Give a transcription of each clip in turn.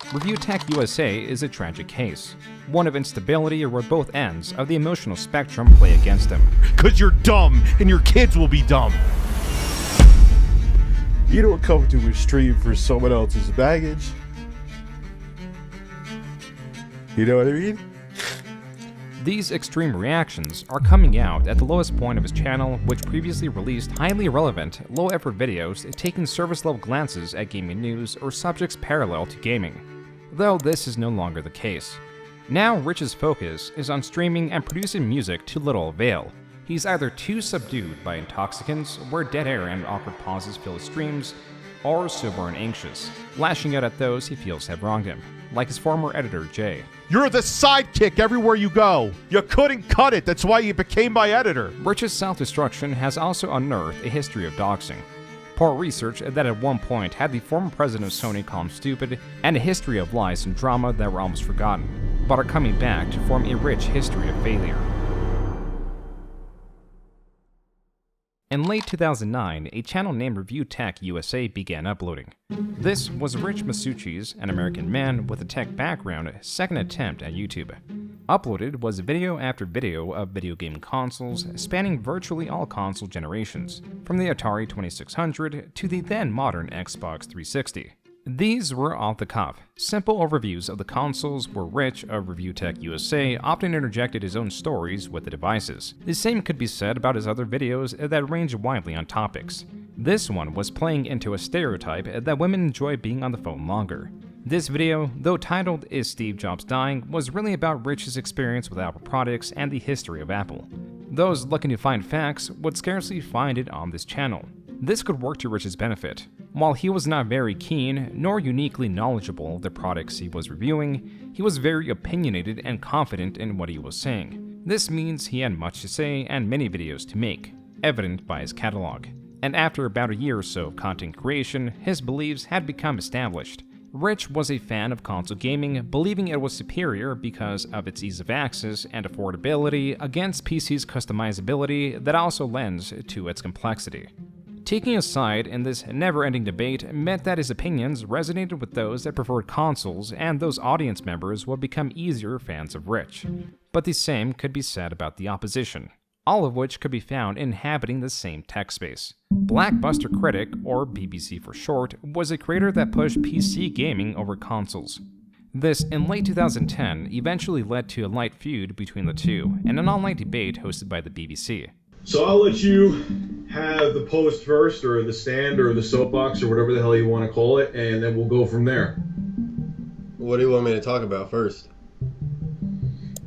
ReviewTechUSA is a tragic case, one of instability where both ends of the emotional spectrum play against him. Cause you're dumb, and your kids will be dumb. You don't come to a stream for someone else's baggage. You know what I mean? These extreme reactions are coming out at the lowest point of his channel, which previously released highly relevant, low-effort videos taking service-level glances at gaming news or subjects parallel to gaming, though this is no longer the case. Now Rich's focus is on streaming and producing music to little avail. He's either too subdued by intoxicants, where dead air and awkward pauses fill his streams, or sober and anxious, lashing out at those he feels have wronged him, like his former editor Jay. You're the sidekick everywhere you go. You couldn't cut it, that's why you became my editor. Rich's self-destruction has also unearthed a history of doxing. Poor research that at one point had the former president of Sony call him stupid, and a history of lies and drama that were almost forgotten, but are coming back to form a rich history of failure. In late 2009, a channel named ReviewTechUSA began uploading. This was Rich Masucci's, an American man with a tech background, second attempt at YouTube. Uploaded was video after video of video game consoles spanning virtually all console generations, from the Atari 2600 to the then modern Xbox 360. These were off the cuff, simple overviews of the consoles where Rich of ReviewTechUSA often interjected his own stories with the devices. The same could be said about his other videos that range widely on topics. This one was playing into a stereotype that women enjoy being on the phone longer. This video, though titled Is Steve Jobs Dying?, was really about Rich's experience with Apple products and the history of Apple. Those looking to find facts would scarcely find it on this channel. This could work to Rich's benefit. While he was not very keen, nor uniquely knowledgeable of the products he was reviewing, he was very opinionated and confident in what he was saying. This means he had much to say and many videos to make, evident by his catalog. And after about a year or so of content creation, his beliefs had become established. Rich was a fan of console gaming, believing it was superior because of its ease of access and affordability against PC's customizability that also lends to its complexity. Taking a side in this never-ending debate meant that his opinions resonated with those that preferred consoles, and those audience members would become easier fans of Rich. But the same could be said about the opposition, all of which could be found inhabiting the same tech space. Blackbuster Critic, or BBC for short, was a creator that pushed PC gaming over consoles. This, in late 2010, eventually led to a light feud between the two, and an online debate hosted by the BBC. So I'll let you have the post first, or the stand, or the soapbox, or whatever the hell you want to call it, and then we'll go from there. What do you want me to talk about first?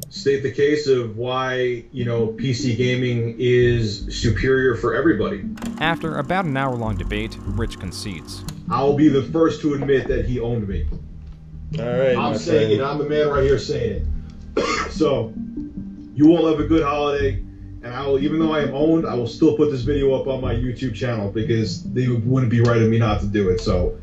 State the case of why, PC gaming is superior for everybody. After about an hour-long debate, Rich concedes. I'll be the first to admit that he owned me. All right, I'm saying it. I'm the man right here saying it. So, you all have a good holiday. And I will, even though I am owned, I will still put this video up on my YouTube channel because they wouldn't be right of me not to do it. So,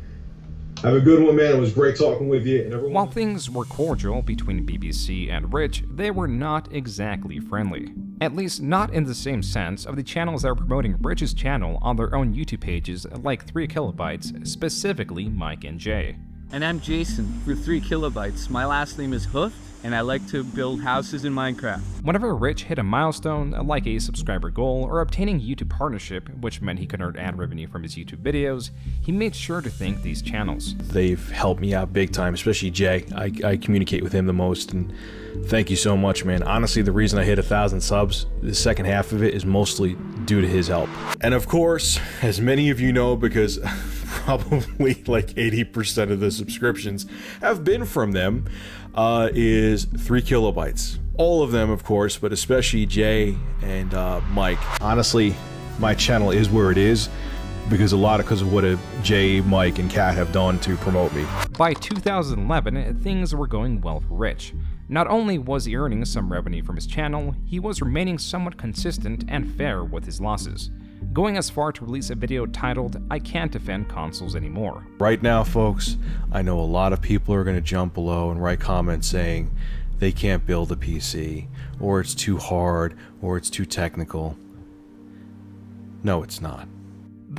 have a good one, man. It was great talking with you. And everyone. While things were cordial between BBC and Rich, they were not exactly friendly. At least not in the same sense of the channels that were promoting Rich's channel on their own YouTube pages like 3 Kilobytes, specifically Mike and Jay. And I'm Jason for 3 Kilobytes. My last name is Hooft, and I like to build houses in Minecraft. Whenever Rich hit a milestone, like a subscriber goal or obtaining YouTube partnership, which meant he could earn ad revenue from his YouTube videos, he made sure to thank these channels. They've helped me out big time, especially Jay. I communicate with him the most, and thank you so much, man. Honestly, the reason I hit 1,000 subs, the second half of it is mostly due to his help. And of course, as many of you know, because probably like 80% of the subscriptions have been from them, is 3 Kilobytes. All of them, of course, but especially Jay and Mike. Honestly, my channel is where it is because of what Jay, Mike, and Kat have done to promote me. By 2011, things were going well for Rich. Not only was he earning some revenue from his channel, he was remaining somewhat consistent and fair with his losses, going as far to release a video titled, I Can't Defend Consoles Anymore. Right now, folks, I know a lot of people are going to jump below and write comments saying they can't build a PC, or it's too hard, or it's too technical. No, it's not.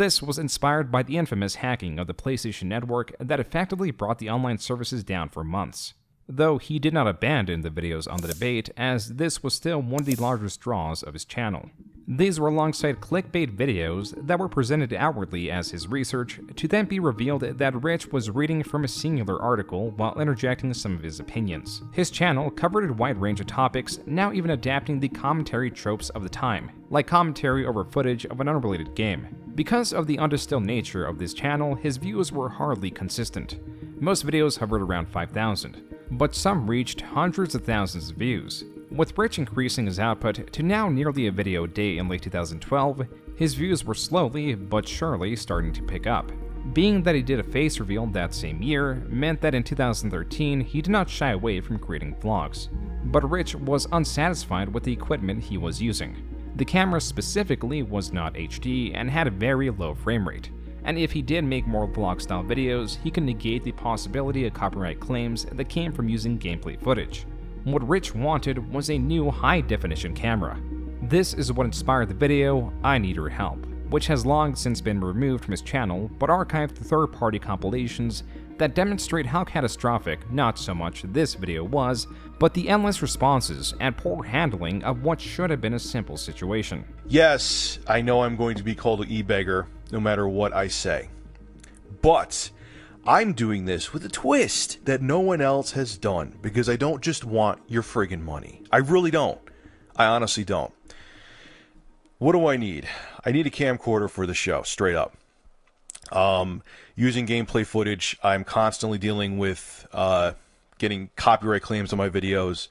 This was inspired by the infamous hacking of the PlayStation Network that effectively brought the online services down for months. Though he did not abandon the videos on the debate, as this was still one of the largest draws of his channel. These were alongside clickbait videos that were presented outwardly as his research, to then be revealed that Rich was reading from a singular article while interjecting some of his opinions. His channel covered a wide range of topics, now even adapting the commentary tropes of the time, like commentary over footage of an unrelated game. Because of the undistilled nature of this channel, his views were hardly consistent. Most videos hovered around 5,000, but some reached hundreds of thousands of views. With Rich increasing his output to now nearly a video a day in late 2012, his views were slowly but surely starting to pick up. Being that he did a face reveal that same year meant that in 2013 he did not shy away from creating vlogs. But Rich was unsatisfied with the equipment he was using. The camera specifically was not HD and had a very low frame rate. And if he did make more vlog-style videos, he could negate the possibility of copyright claims that came from using gameplay footage. What Rich wanted was a new high-definition camera. This is what inspired the video, I Need Your Help, which has long since been removed from his channel, but archived third-party compilations that demonstrate how catastrophic not so much this video was, but the endless responses and poor handling of what should have been a simple situation. Yes, I know I'm going to be called an e-beggar no matter what I say. But I'm doing this with a twist that no one else has done, because I don't just want your friggin' money. I really don't. I honestly don't. What do I need? I need a camcorder for the show, straight up. Using gameplay footage, I'm constantly dealing with getting copyright claims on my videos.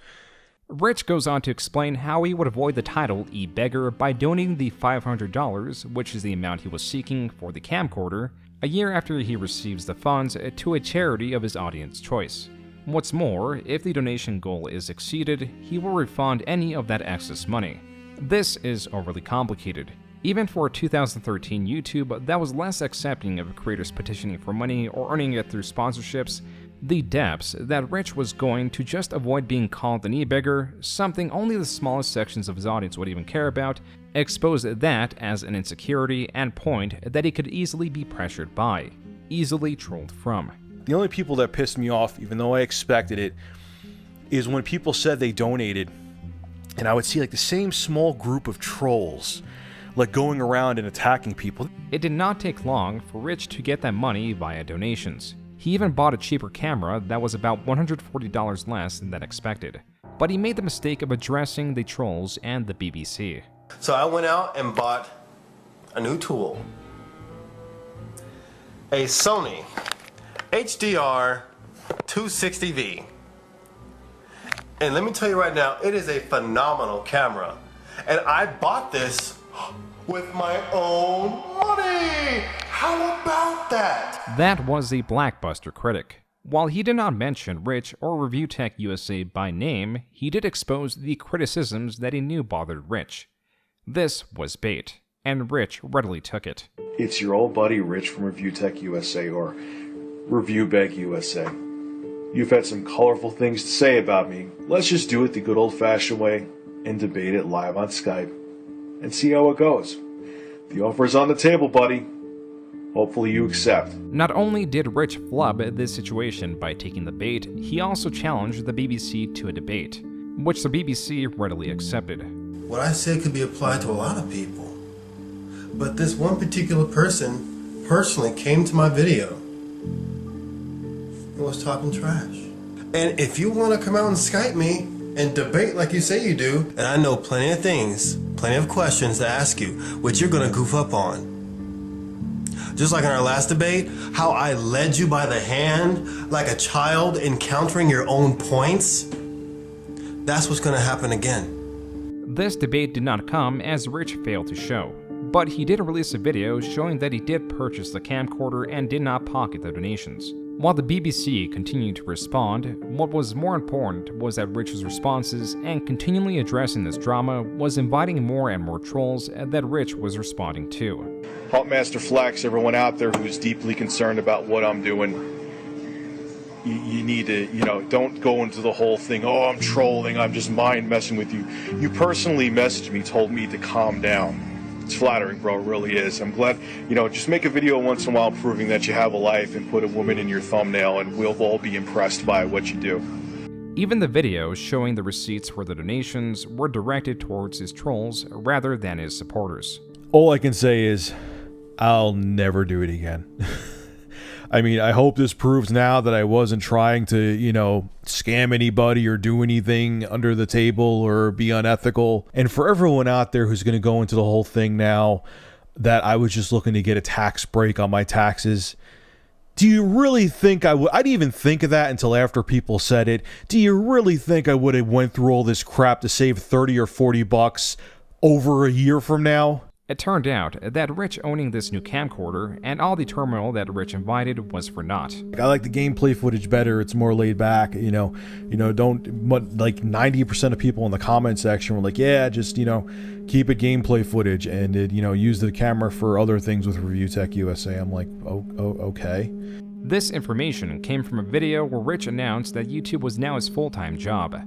Rich goes on to explain how he would avoid the title e-beggar by donating the $500, which is the amount he was seeking for the camcorder, a year after he receives the funds, to a charity of his audience choice. What's more, if the donation goal is exceeded, he will refund any of that excess money. This is overly complicated. Even for 2013 YouTube that was less accepting of creators petitioning for money or earning it through sponsorships, the depths that Rich was going to just avoid being called an e-beggar, something only the smallest sections of his audience would even care about, exposed that as an insecurity and point that he could easily be pressured by, easily trolled from. The only people that pissed me off, even though I expected it, is when people said they donated, and I would see like the same small group of trolls like going around and attacking people. It did not take long for Rich to get that money via donations. He even bought a cheaper camera that was about $140 less than expected. But he made the mistake of addressing the trolls and the BBC. So I went out and bought a new tool. A Sony HDR 260V. And let me tell you right now, it is a phenomenal camera. And I bought this with my own money! How about that? That was the Blackbuster critic. While he did not mention Rich or ReviewTechUSA by name, he did expose the criticisms that he knew bothered Rich. This was bait, and Rich readily took it. It's your old buddy Rich from ReviewTechUSA, or ReviewBegUSA. You've had some colorful things to say about me. Let's just do it the good old-fashioned way and debate it live on Skype and see how it goes. The offer's on the table, buddy. Hopefully you accept. Not only did Rich flub this situation by taking the bait, he also challenged the BBC to a debate, which the BBC readily accepted. What I said could be applied to a lot of people. But this one particular person personally came to my video and was talking trash. And if you want to come out and Skype me and debate like you say you do, and I know plenty of things, plenty of questions to ask you, which you're going to goof up on. Just like in our last debate, how I led you by the hand like a child encountering your own points, that's what's going to happen again. This debate did not come as Rich failed to show, but he did release a video showing that he did purchase the camcorder and did not pocket the donations. While the BBC continued to respond, what was more important was that Rich's responses and continually addressing this drama was inviting more and more trolls that Rich was responding to. Hulkmaster Flex, everyone out there who's deeply concerned about what I'm doing, you need to, don't go into the whole thing, oh, I'm trolling, I'm just mind messing with you. You personally messaged me, told me to calm down. It's flattering, bro. It really is. I'm glad, just make a video once in a while proving that you have a life and put a woman in your thumbnail, and we'll all be impressed by what you do. Even the videos showing the receipts for the donations were directed towards his trolls rather than his supporters. All I can say is, I'll never do it again. I mean, I hope this proves now that I wasn't trying to, scam anybody or do anything under the table or be unethical. And for everyone out there who's going to go into the whole thing now that I was just looking to get a tax break on my taxes, do you really think I would? I didn't even think of that until after people said it. Do you really think I would have went through all this crap to save 30 or 40 bucks over a year from now? It turned out that Rich owning this new camcorder and all the turmoil that Rich invited was for naught. I like the gameplay footage better. It's more laid back, like 90% of people in the comment section were like, yeah, just, keep it gameplay footage and, use the camera for other things with ReviewTechUSA. I'm like, oh, okay. This information came from a video where Rich announced that YouTube was now his full-time job.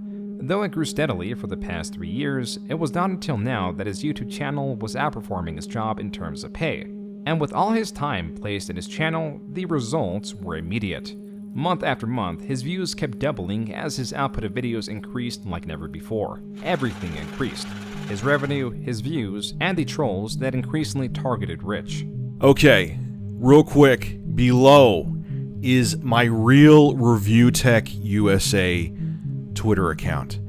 Though it grew steadily for the past 3 years, it was not until now that his YouTube channel was outperforming his job in terms of pay. And with all his time placed in his channel, the results were immediate. Month after month, his views kept doubling as his output of videos increased like never before. Everything increased. His revenue, his views, and the trolls that increasingly targeted Rich. Okay, real quick, below is my real ReviewTechUSA Twitter account.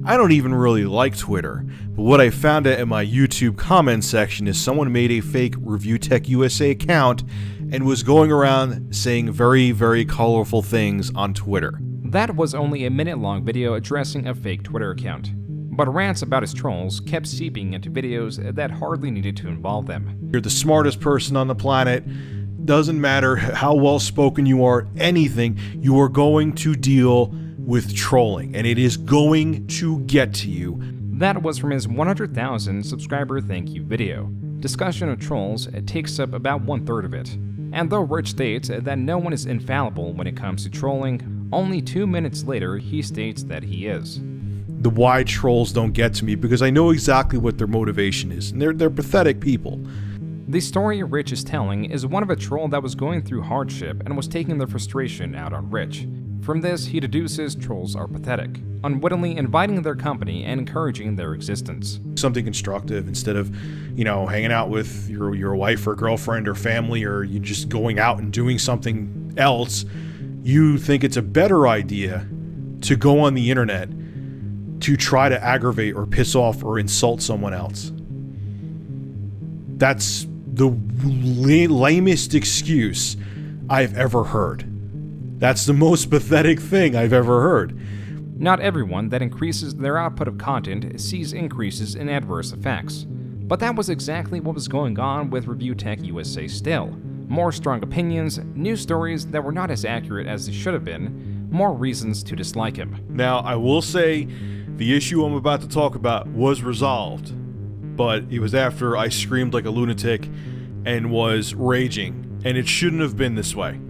I don't even really like Twitter, but what I found out in my YouTube comments section is someone made a fake ReviewTechUSA account and was going around saying very, very colorful things on Twitter. That was only a minute-long video addressing a fake Twitter account, but rants about his trolls kept seeping into videos that hardly needed to involve them. You're the smartest person on the planet. Doesn't matter how well spoken you are, anything, you are going to deal with trolling, and it is going to get to you. That was from his 100,000 subscriber thank you video. Discussion of trolls takes up about 1/3 of it. And though Rich states that no one is infallible when it comes to trolling, only 2 minutes later he states that he is. The why trolls don't get to me because I know exactly what their motivation is, and they're pathetic people. The story Rich is telling is one of a troll that was going through hardship and was taking their frustration out on Rich. From this, he deduces trolls are pathetic, unwittingly inviting their company and encouraging their existence. Something constructive instead of, hanging out with your wife or girlfriend or family, or you just going out and doing something else. You think it's a better idea to go on the internet to try to aggravate or piss off or insult someone else. That's the lamest excuse I've ever heard. That's the most pathetic thing I've ever heard. Not everyone that increases their output of content sees increases in adverse effects. But that was exactly what was going on with ReviewTechUSA still. More strong opinions, news stories that were not as accurate as they should have been, more reasons to dislike him. Now, I will say the issue I'm about to talk about was resolved, but it was after I screamed like a lunatic and was raging, and it shouldn't have been this way.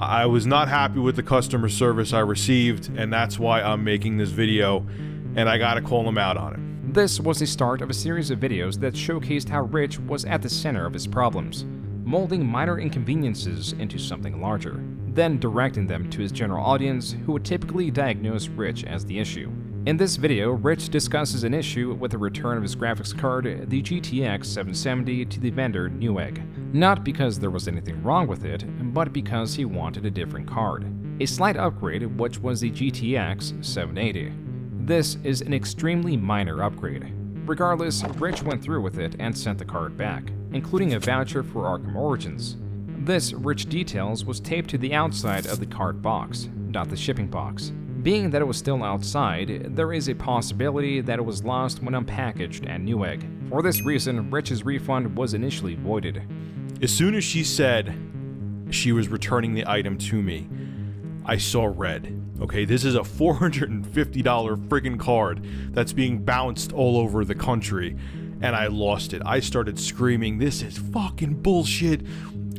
I was not happy with the customer service I received, and that's why I'm making this video, and I gotta call them out on it. This was the start of a series of videos that showcased how Rich was at the center of his problems, molding minor inconveniences into something larger, then directing them to his general audience who would typically diagnose Rich as the issue. In this video, Rich discusses an issue with the return of his graphics card, the GTX 770, to the vendor Newegg. Not because there was anything wrong with it, but because he wanted a different card. A slight upgrade, which was the GTX 780. This is an extremely minor upgrade. Regardless, Rich went through with it and sent the card back, including a voucher for Arkham Origins. This, Rich details, was taped to the outside of the card box, not the shipping box. Being that it was still outside, there is a possibility that it was lost when unpackaged at Newegg. For this reason, Rich's refund was initially voided. As soon as she said she was returning the item to me, I saw red. Okay, this is a $450 friggin' card that's being bounced all over the country, and I lost it. I started screaming, "This is fucking bullshit.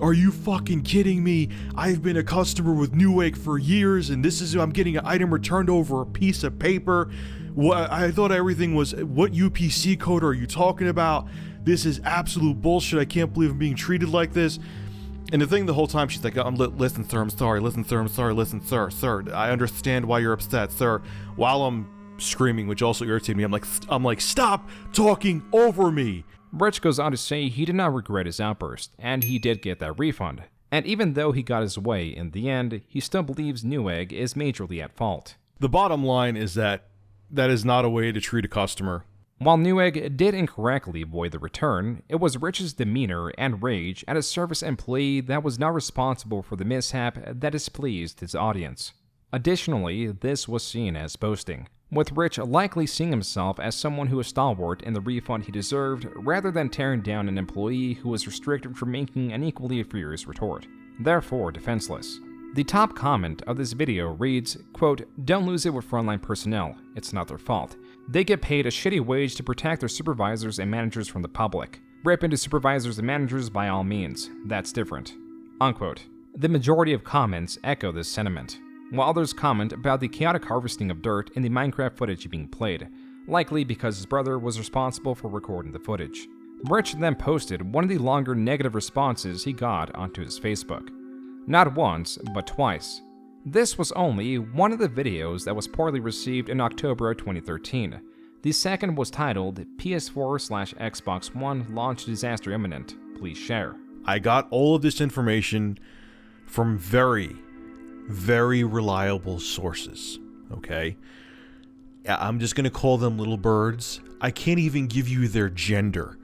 Are you fucking kidding me? I've been a customer with Newegg for years, and I'm getting an item returned over a piece of paper. I thought everything was, what UPC code are you talking about?" This is absolute bullshit. I can't believe I'm being treated like this. And the thing the whole time, she's like, listen, sir, I'm sorry. Listen, sir, I'm sorry. Listen, sir, I understand why you're upset, sir. While I'm screaming, which also irritated me, I'm like, stop talking over me. Rich goes on to say he did not regret his outburst, and he did get that refund. And even though he got his way in the end, he still believes Newegg is majorly at fault. The bottom line is that is not a way to treat a customer. While Newegg did incorrectly void the return, it was Rich's demeanor and rage at a service employee that was not responsible for the mishap that displeased his audience. Additionally, this was seen as boasting, with Rich likely seeing himself as someone who was stalwart in the refund he deserved rather than tearing down an employee who was restricted from making an equally furious retort, therefore defenseless. The top comment of this video reads, quote, "Don't lose it with frontline personnel. It's not their fault. They get paid a shitty wage to protect their supervisors and managers from the public. Rip into supervisors and managers by all means. That's different." Unquote. The majority of comments echo this sentiment, while others comment about the chaotic harvesting of dirt in the Minecraft footage being played, likely because his brother was responsible for recording the footage. Rich then posted one of the longer negative responses he got onto his Facebook. Not once, but twice. This was only one of the videos that was poorly received in October of 2013. The second was titled PS4/Xbox One Launch Disaster Imminent. Please share. I got all of this information from very, very reliable sources, okay? I'm just gonna call them little birds. I can't even give you their gender,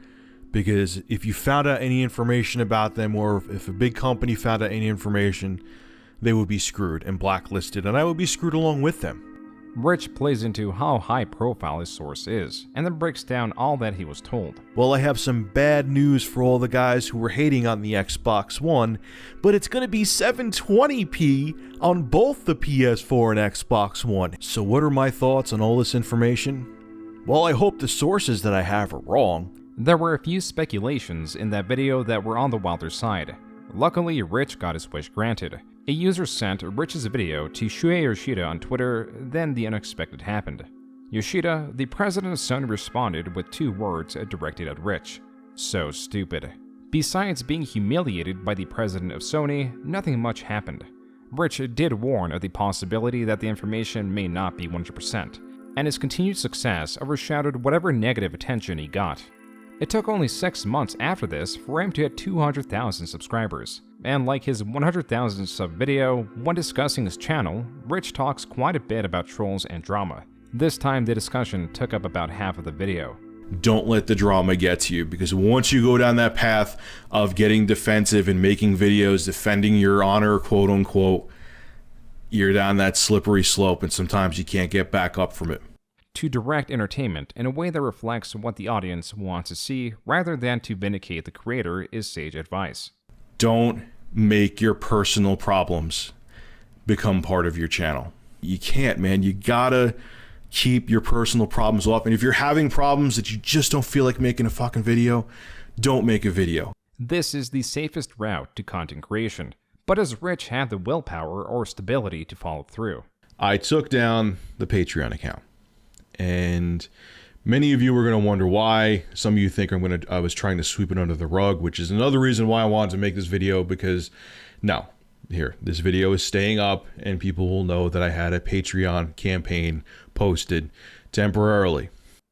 because if you found out any information about them, or if a big company found out any information, they would be screwed and blacklisted, and I would be screwed along with them. Rich plays into how high profile his source is, and then breaks down all that he was told. Well, I have some bad news for all the guys who were hating on the Xbox One, but it's going to be 720p on both the PS4 and Xbox One. So what are my thoughts on all this information? Well, I hope the sources that I have are wrong. There were a few speculations in that video that were on the wilder side. Luckily, Rich got his wish granted. A user sent Rich's video to Shuei Yoshida on Twitter, then the unexpected happened. Yoshida, the president of Sony, responded with 2 words directed at Rich: "So stupid." Besides being humiliated by the president of Sony, nothing much happened. Rich did warn of the possibility that the information may not be 100%, and his continued success overshadowed whatever negative attention he got. It took only 6 months after this for him to hit 200,000 subscribers, and like his 100,000 sub video, when discussing his channel, Rich talks quite a bit about trolls and drama. This time the discussion took up about half of the video. Don't let the drama get to you, because once you go down that path of getting defensive and making videos defending your honor, quote unquote, you're down that slippery slope, and sometimes you can't get back up from it. To direct entertainment in a way that reflects what the audience wants to see rather than to vindicate the creator is sage advice. Don't make your personal problems become part of your channel. You can't, man. You gotta keep your personal problems off. And if you're having problems that you just don't feel like making a fucking video, don't make a video. This is the safest route to content creation, but does Rich have the willpower or stability to follow through? I took down the Patreon account, and many of you are going to wonder why. Some of you think I was trying to sweep it under the rug, which is another reason why I wanted to make this video, because no, here, this video is staying up and people will know that I had a Patreon campaign posted temporarily.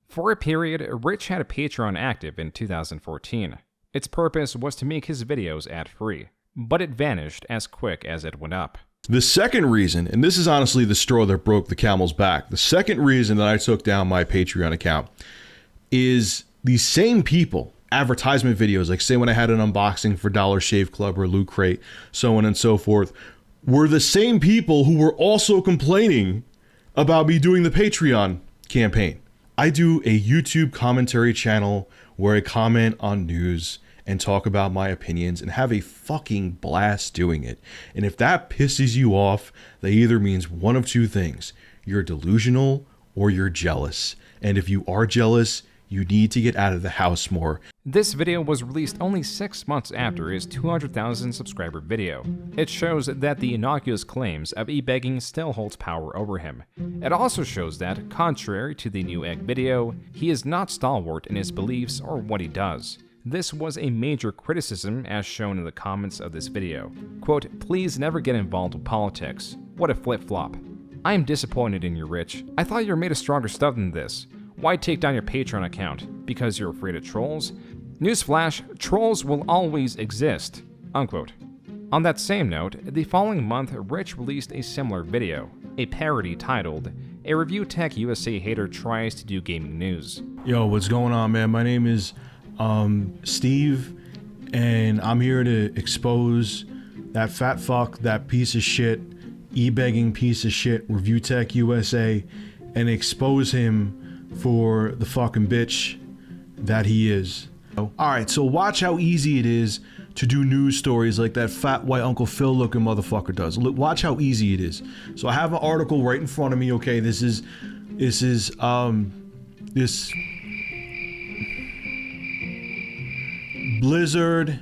For a period, Rich had a Patreon active in 2014. Its purpose was to make his videos ad-free, but it vanished as quick as it went up. The second reason, and this is honestly the straw that broke the camel's back, the second reason that I took down my Patreon account is the same people, advertisement videos, like say when I had an unboxing for Dollar Shave Club or Loot Crate, so on and so forth, were the same people who were also complaining about me doing the Patreon campaign. I do a YouTube commentary channel where I comment on news and talk about my opinions and have a fucking blast doing it. And if that pisses you off, that either means one of two things. You're delusional or you're jealous. And if you are jealous, you need to get out of the house more. This video was released only 6 months after his 200,000 subscriber video. It shows that the innocuous claims of e-begging still holds power over him. It also shows that, contrary to the Newegg video, he is not stalwart in his beliefs or what he does. This was a major criticism as shown in the comments of this video. Quote, "Please never get involved with politics. What a flip-flop. I am disappointed in you, Rich. I thought you were made of stronger stuff than this. Why take down your Patreon account? Because you're afraid of trolls? Newsflash, trolls will always exist." Unquote. On that same note, the following month, Rich released a similar video, a parody titled, "A ReviewTechUSA Hater Tries to Do Gaming News." Yo, what's going on, man? My name is Steve, and I'm here to expose that fat fuck, that piece of shit, e-begging piece of shit, ReviewTechUSA, and expose him for the fucking bitch that he is. Alright, so watch how easy it is to do news stories like that fat white Uncle Phil looking motherfucker does. Look, watch how easy it is. So I have an article right in front of me, okay? This Blizzard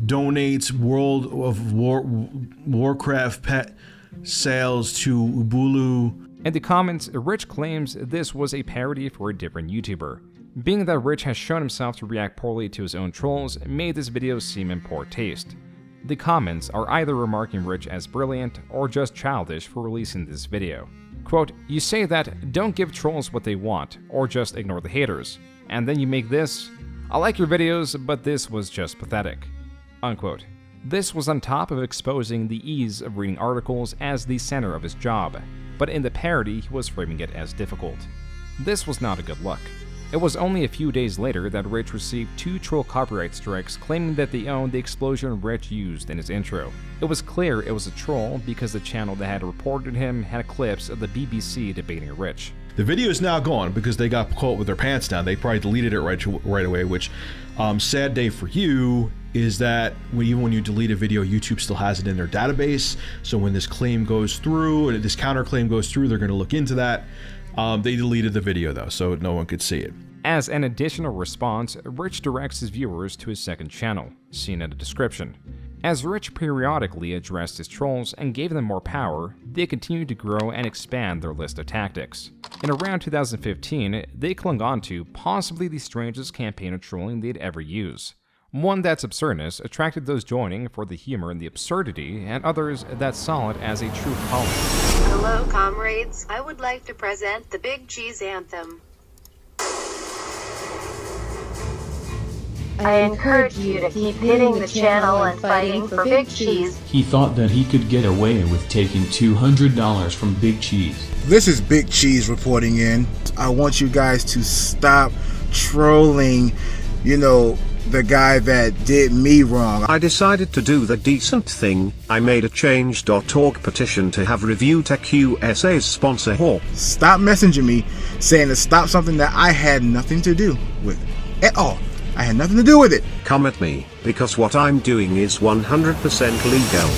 donates World of Warcraft pet sales to Ubulu. In the comments, Rich claims this was a parody for a different YouTuber. Being that Rich has shown himself to react poorly to his own trolls made this video seem in poor taste. The comments are either remarking Rich as brilliant or just childish for releasing this video. Quote, "You say that don't give trolls what they want or just ignore the haters, and then you make this? I like your videos, but this was just pathetic." Unquote. This was on top of exposing the ease of reading articles as the center of his job, but in the parody he was framing it as difficult. This was not a good look. It was only a few days later that Rich received 2 troll copyright strikes claiming that they owned the explosion Rich used in his intro. It was clear it was a troll because the channel that had reported him had clips of the BBC debating Rich. The video is now gone because they got caught with their pants down. They probably deleted it right away, which, sad day for you, is that even when you delete a video, YouTube still has it in their database. So when this claim goes through, and this counterclaim goes through, they're going to look into that. They deleted the video though, so no one could see it. As an additional response, Rich directs his viewers to his second channel, seen in the description. As Rich periodically addressed his trolls and gave them more power, they continued to grow and expand their list of tactics. In around 2015, they clung on to possibly the strangest campaign of trolling they'd ever use. One that's absurdness attracted those joining for the humor and the absurdity, and others that saw it as a true calling. Hello comrades, I would like to present the Big Cheese Anthem. I encourage you to keep hitting the channel and fighting for Big Cheese. He thought that he could get away with taking $200 from Big Cheese. This is Big Cheese reporting in. I want you guys to stop trolling, the guy that did me wrong. I decided to do the decent thing. I made a change.org petition to have ReviewTechUSA's sponsor Hooft. Stop messaging me saying to stop something that I had nothing to do with at all. I had nothing to do with it. Come at me, because what I'm doing is 100% legal.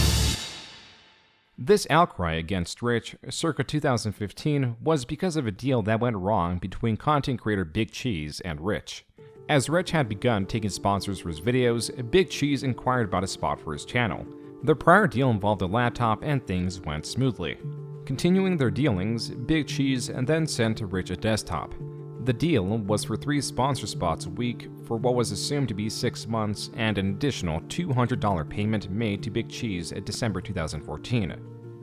This outcry against Rich, circa 2015, was because of a deal that went wrong between content creator Big Cheese and Rich. As Rich had begun taking sponsors for his videos, Big Cheese inquired about a spot for his channel. Their prior deal involved a laptop and things went smoothly. Continuing their dealings, Big Cheese then sent Rich a desktop. The deal was for 3 sponsor spots a week for what was assumed to be 6 months and an additional $200 payment made to Big Cheese in December 2014.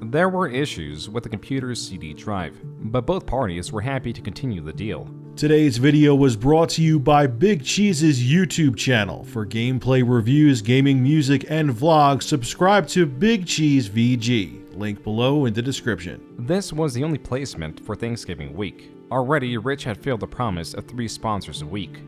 There were issues with the computer's CD drive, but both parties were happy to continue the deal. Today's video was brought to you by Big Cheese's YouTube channel. For gameplay reviews, gaming music, and vlogs, subscribe to Big Cheese VG. Link below in the description. This was the only placement for Thanksgiving week. Already, Rich had failed the promise of 3 sponsors a week.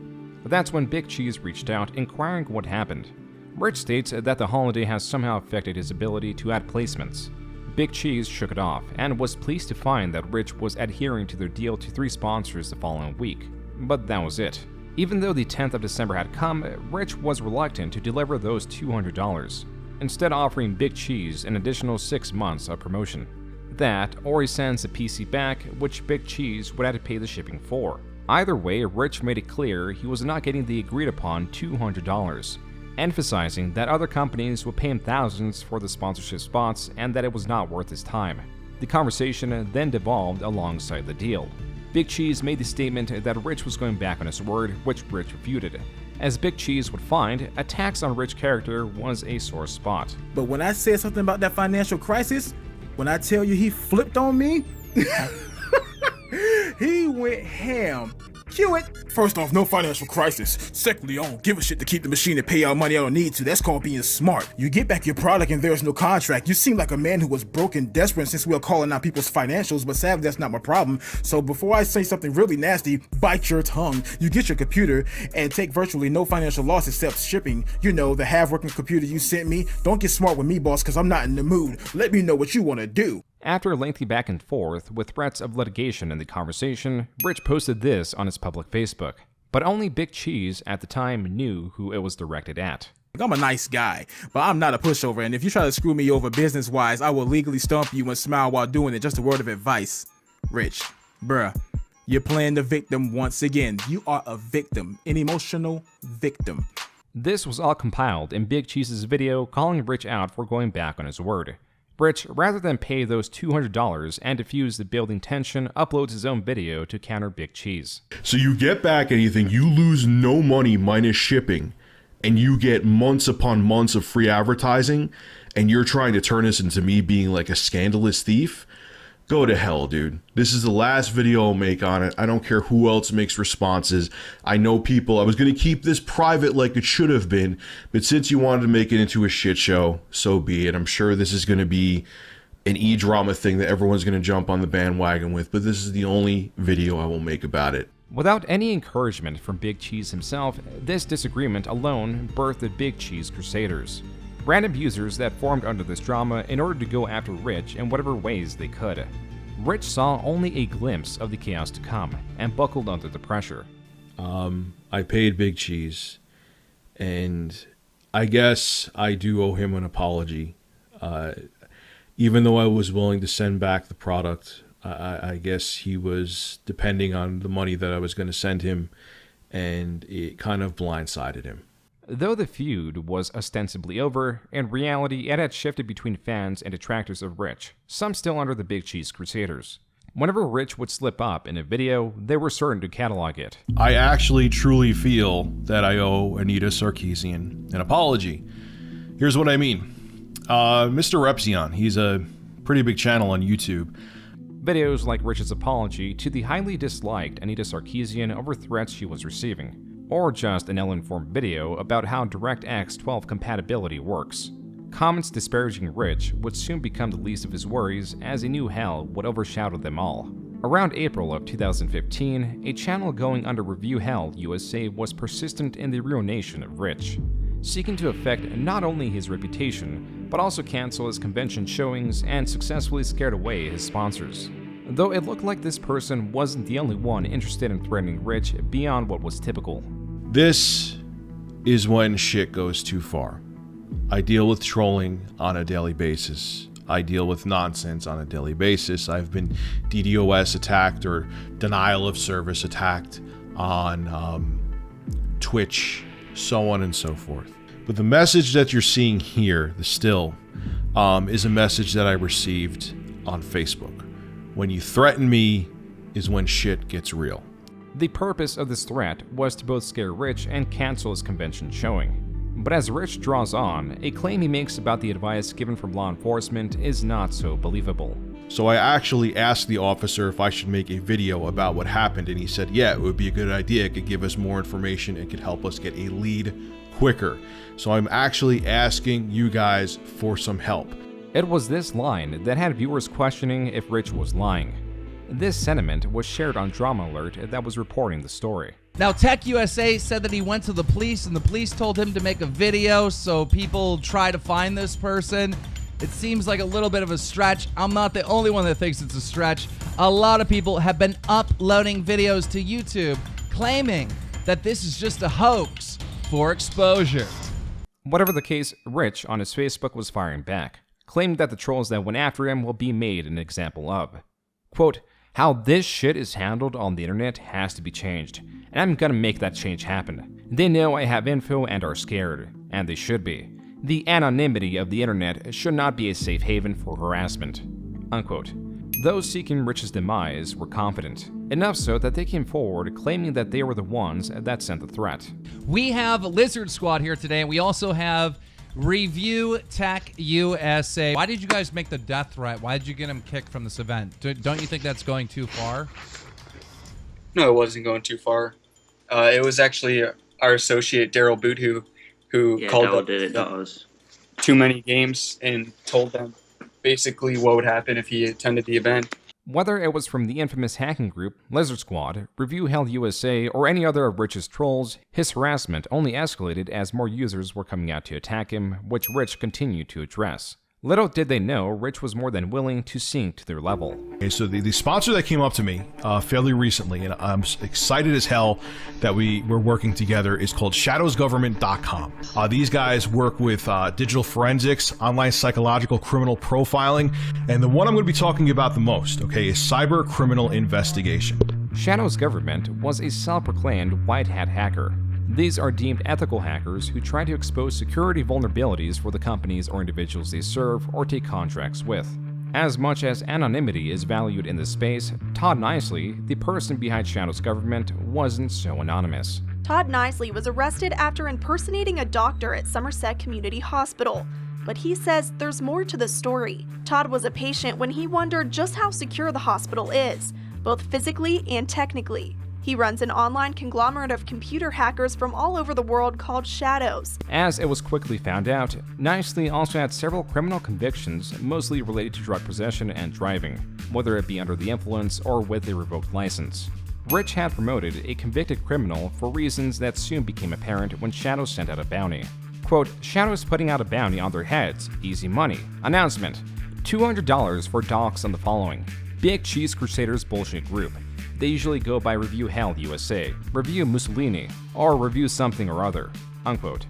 But that's when Big Cheese reached out, inquiring what happened. Rich states that the holiday has somehow affected his ability to add placements. Big Cheese shook it off, and was pleased to find that Rich was adhering to their deal to 3 sponsors the following week. But that was it. Even though the 10th of December had come, Rich was reluctant to deliver those $200, instead offering Big Cheese an additional 6 months of promotion. That, or he sends a PC back, which Big Cheese would have to pay the shipping for. Either way, Rich made it clear he was not getting the agreed upon $200, emphasizing that other companies would pay him thousands for the sponsorship spots and that it was not worth his time. The conversation then devolved alongside the deal. Big Cheese made the statement that Rich was going back on his word, which Rich refuted. As Big Cheese would find, attacks on Rich's character was a sore spot. But when I said something about that financial crisis, when I tell you he flipped on me, he went ham. Cue it. First off, no financial crisis. Secondly, I don't give a shit to keep the machine and pay out money I don't need to. That's called being smart. You get back your product and there's no contract. You seem like a man who was broke and desperate since we are calling out people's financials, but sadly that's not my problem. So before I say something really nasty, bite your tongue. You get your computer and take virtually no financial loss except shipping. You know, the half-working computer you sent me. Don't get smart with me, boss, because I'm not in the mood. Let me know what you want to do. After a lengthy back and forth with threats of litigation in the conversation, Rich posted this on his public Facebook. But only Big Cheese at the time knew who it was directed at. I'm a nice guy, but I'm not a pushover, and if you try to screw me over business-wise, I will legally stomp you and smile while doing it. Just a word of advice. Rich, bruh, you're playing the victim once again. You are a victim, an emotional victim. This was all compiled in Big Cheese's video calling Rich out for going back on his word. Rich, rather than pay those $200 and diffuse the building tension, uploads his own video to counter Big Cheese. So you get back anything, you lose no money minus shipping, and you get months upon months of free advertising, and you're trying to turn this into me being like a scandalous thief? Go to hell, dude. This is the last video I'll make on it. I don't care who else makes responses. I know people. I was going to keep this private like it should have been, but since you wanted to make it into a shit show, so be it. I'm sure this is going to be an e-drama thing that everyone's going to jump on the bandwagon with, but this is the only video I will make about it. Without any encouragement from Big Cheese himself, this disagreement alone birthed the Big Cheese Crusaders. Random users that formed under this drama in order to go after Rich in whatever ways they could. Rich saw only a glimpse of the chaos to come and buckled under the pressure. I paid Big Cheese, and I guess I do owe him an apology. Even though I was willing to send back the product, I guess he was depending on the money that I was going to send him, and it kind of blindsided him. Though the feud was ostensibly over, in reality it had shifted between fans and detractors of Rich, some still under the Big Cheese Crusaders. Whenever Rich would slip up in a video, they were certain to catalog it. I actually truly feel that I owe Anita Sarkeesian an apology. Here's what I mean. Mr. Repzion, he's a pretty big channel on YouTube. Videos like Rich's apology to the highly disliked Anita Sarkeesian over threats she was receiving, or just an ill-informed video about how DirectX 12 compatibility works. Comments disparaging Rich would soon become the least of his worries, as a new hell would overshadow them all. Around April of 2015, a channel going under ReviewTechUSA was persistent in the ruination of Rich, seeking to affect not only his reputation, but also cancel his convention showings and successfully scared away his sponsors. Though it looked like this person wasn't the only one interested in threatening Rich beyond what was typical. This is when shit goes too far. I deal with trolling on a daily basis. I deal with nonsense on a daily basis. I've been DDoS attacked or denial of service attacked on Twitch, so on and so forth. But the message that you're seeing here, the still, is a message that I received on Facebook. When you threaten me is when shit gets real. The purpose of this threat was to both scare Rich and cancel his convention showing. But as Rich draws on, a claim he makes about the advice given from law enforcement is not so believable. So I actually asked the officer if I should make a video about what happened, and he said, yeah, it would be a good idea. It could give us more information. It could help us get a lead quicker. So I'm actually asking you guys for some help. It was this line that had viewers questioning if Rich was lying. This sentiment was shared on Drama Alert that was reporting the story. Now, TechUSA said that he went to the police and the police told him to make a video so people try to find this person. It seems like a little bit of a stretch. I'm not the only one that thinks it's a stretch. A lot of people have been uploading videos to YouTube claiming that this is just a hoax for exposure. Whatever the case, Rich on his Facebook was firing back, claiming that the trolls that went after him will be made an example of. Quote, How this shit is handled on the internet has to be changed, and I'm gonna make that change happen. They know I have info and are scared, and they should be. The anonymity of the internet should not be a safe haven for harassment." Unquote. Those seeking Rich's demise were confident, enough so that they came forward claiming that they were the ones that sent the threat. We have Lizard Squad here today, and we also have ReviewTechUSA. Why did you guys make the death threat? Why did you get him kicked from this event? Don't you think that's going too far? No, it wasn't going too far. It was actually our associate Daryl Boot who called up too many games and told them basically what would happen if he attended the event. Whether it was from the infamous hacking group, Lizard Squad, ReviewHellUSA, or any other of Rich's trolls, his harassment only escalated as more users were coming out to attack him, which Rich continued to address. Little did they know, Rich was more than willing to sink to their level. Okay, so the sponsor that came up to me fairly recently, and I'm excited as hell that we're working together, is called shadowsgovernment.com. These guys work with digital forensics, online psychological criminal profiling, and the one I'm going to be talking about the most, okay, is cyber criminal investigation. Shadow's Government was a self-proclaimed white hat hacker. These are deemed ethical hackers who try to expose security vulnerabilities for the companies or individuals they serve or take contracts with. As much as anonymity is valued in this space, Todd Nicely, the person behind Shadow's Government, wasn't so anonymous. Todd Nicely was arrested after impersonating a doctor at Somerset Community Hospital. But he says there's more to the story. Todd was a patient when he wondered just how secure the hospital is, both physically and technically. He runs an online conglomerate of computer hackers from all over the world called Shadows. As it was quickly found out, Nicely also had several criminal convictions, mostly related to drug possession and driving, whether it be under the influence or with a revoked license. Rich had promoted a convicted criminal for reasons that soon became apparent when Shadows sent out a bounty. Quote, "Shadows putting out a bounty on their heads, easy money. Announcement, $200 for docs on the following. Big Cheese Crusaders bullshit group. They usually go by Review Hell USA, Review Mussolini, or Review something or other." Unquote.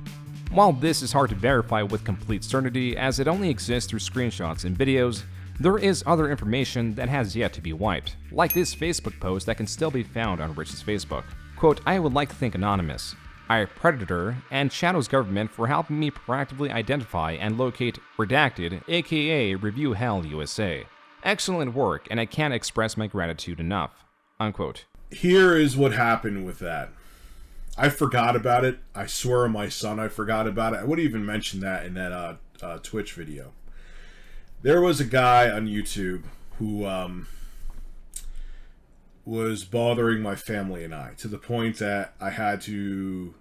While this is hard to verify with complete certainty as it only exists through screenshots and videos, there is other information that has yet to be wiped, like this Facebook post that can still be found on Rich's Facebook. Quote, "I would like to thank Anonymous, our Predator, and Shadow's Government for helping me proactively identify and locate Redacted, aka Review Hell USA. Excellent work, and I can't express my gratitude enough." Unquote. Here is what happened with that. I forgot about it. I swear on my son I forgot about it. I would even mention that in that Twitch video. There was a guy on YouTube who was bothering my family and I, to the point that I had to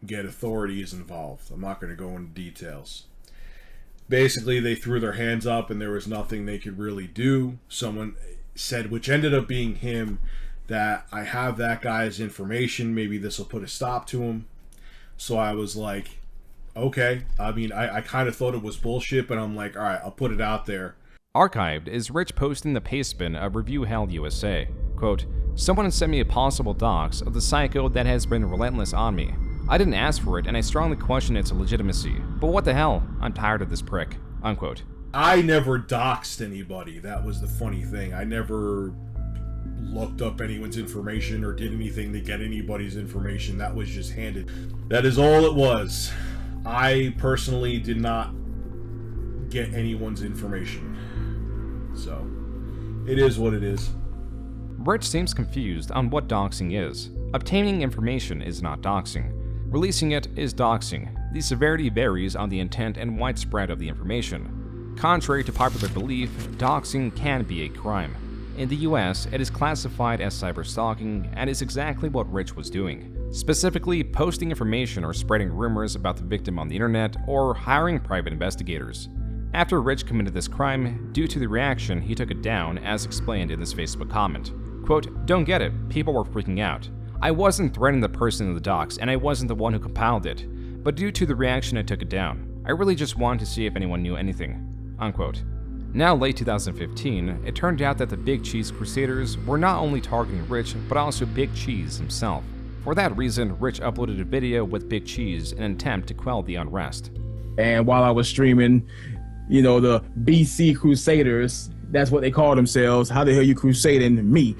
get authorities involved. I'm not going to go into details. Basically, they threw their hands up and there was nothing they could really do. Someone said, which ended up being him, that I have that guy's information, maybe this will put a stop to him. So I was like, okay. I mean, I kind of thought it was bullshit, but I'm like, all right, I'll put it out there. Archived is Rich posting the pastebin of Review Hell USA. Quote, "Someone sent me a possible dox of the psycho that has been relentless on me. I didn't ask for it and I strongly question its legitimacy, but what the hell, I'm tired of this prick." Unquote. I never doxed anybody. That was the funny thing. I never looked up anyone's information or did anything to get anybody's information. That was just handed. That is all it was. I personally did not get anyone's information. So, it is what it is. Rich seems confused on what doxing is. Obtaining information is not doxing. Releasing it is doxing. The severity varies on the intent and widespread of the information. Contrary to popular belief, doxing can be a crime. In the US, it is classified as cyberstalking and is exactly what Rich was doing. Specifically, posting information or spreading rumors about the victim on the internet or hiring private investigators. After Rich committed this crime, due to the reaction, he took it down, as explained in this Facebook comment. Quote, "Don't get it, people were freaking out. I wasn't threatening the person in the docs, and I wasn't the one who compiled it. But due to the reaction, I took it down. I really just wanted to see if anyone knew anything." Unquote. Now, late 2015, it turned out that the Big Cheese Crusaders were not only targeting Rich, but also Big Cheese himself. For that reason, Rich uploaded a video with Big Cheese in an attempt to quell the unrest. And while I was streaming, you know, the BC Crusaders, that's what they call themselves. How the hell you crusading me?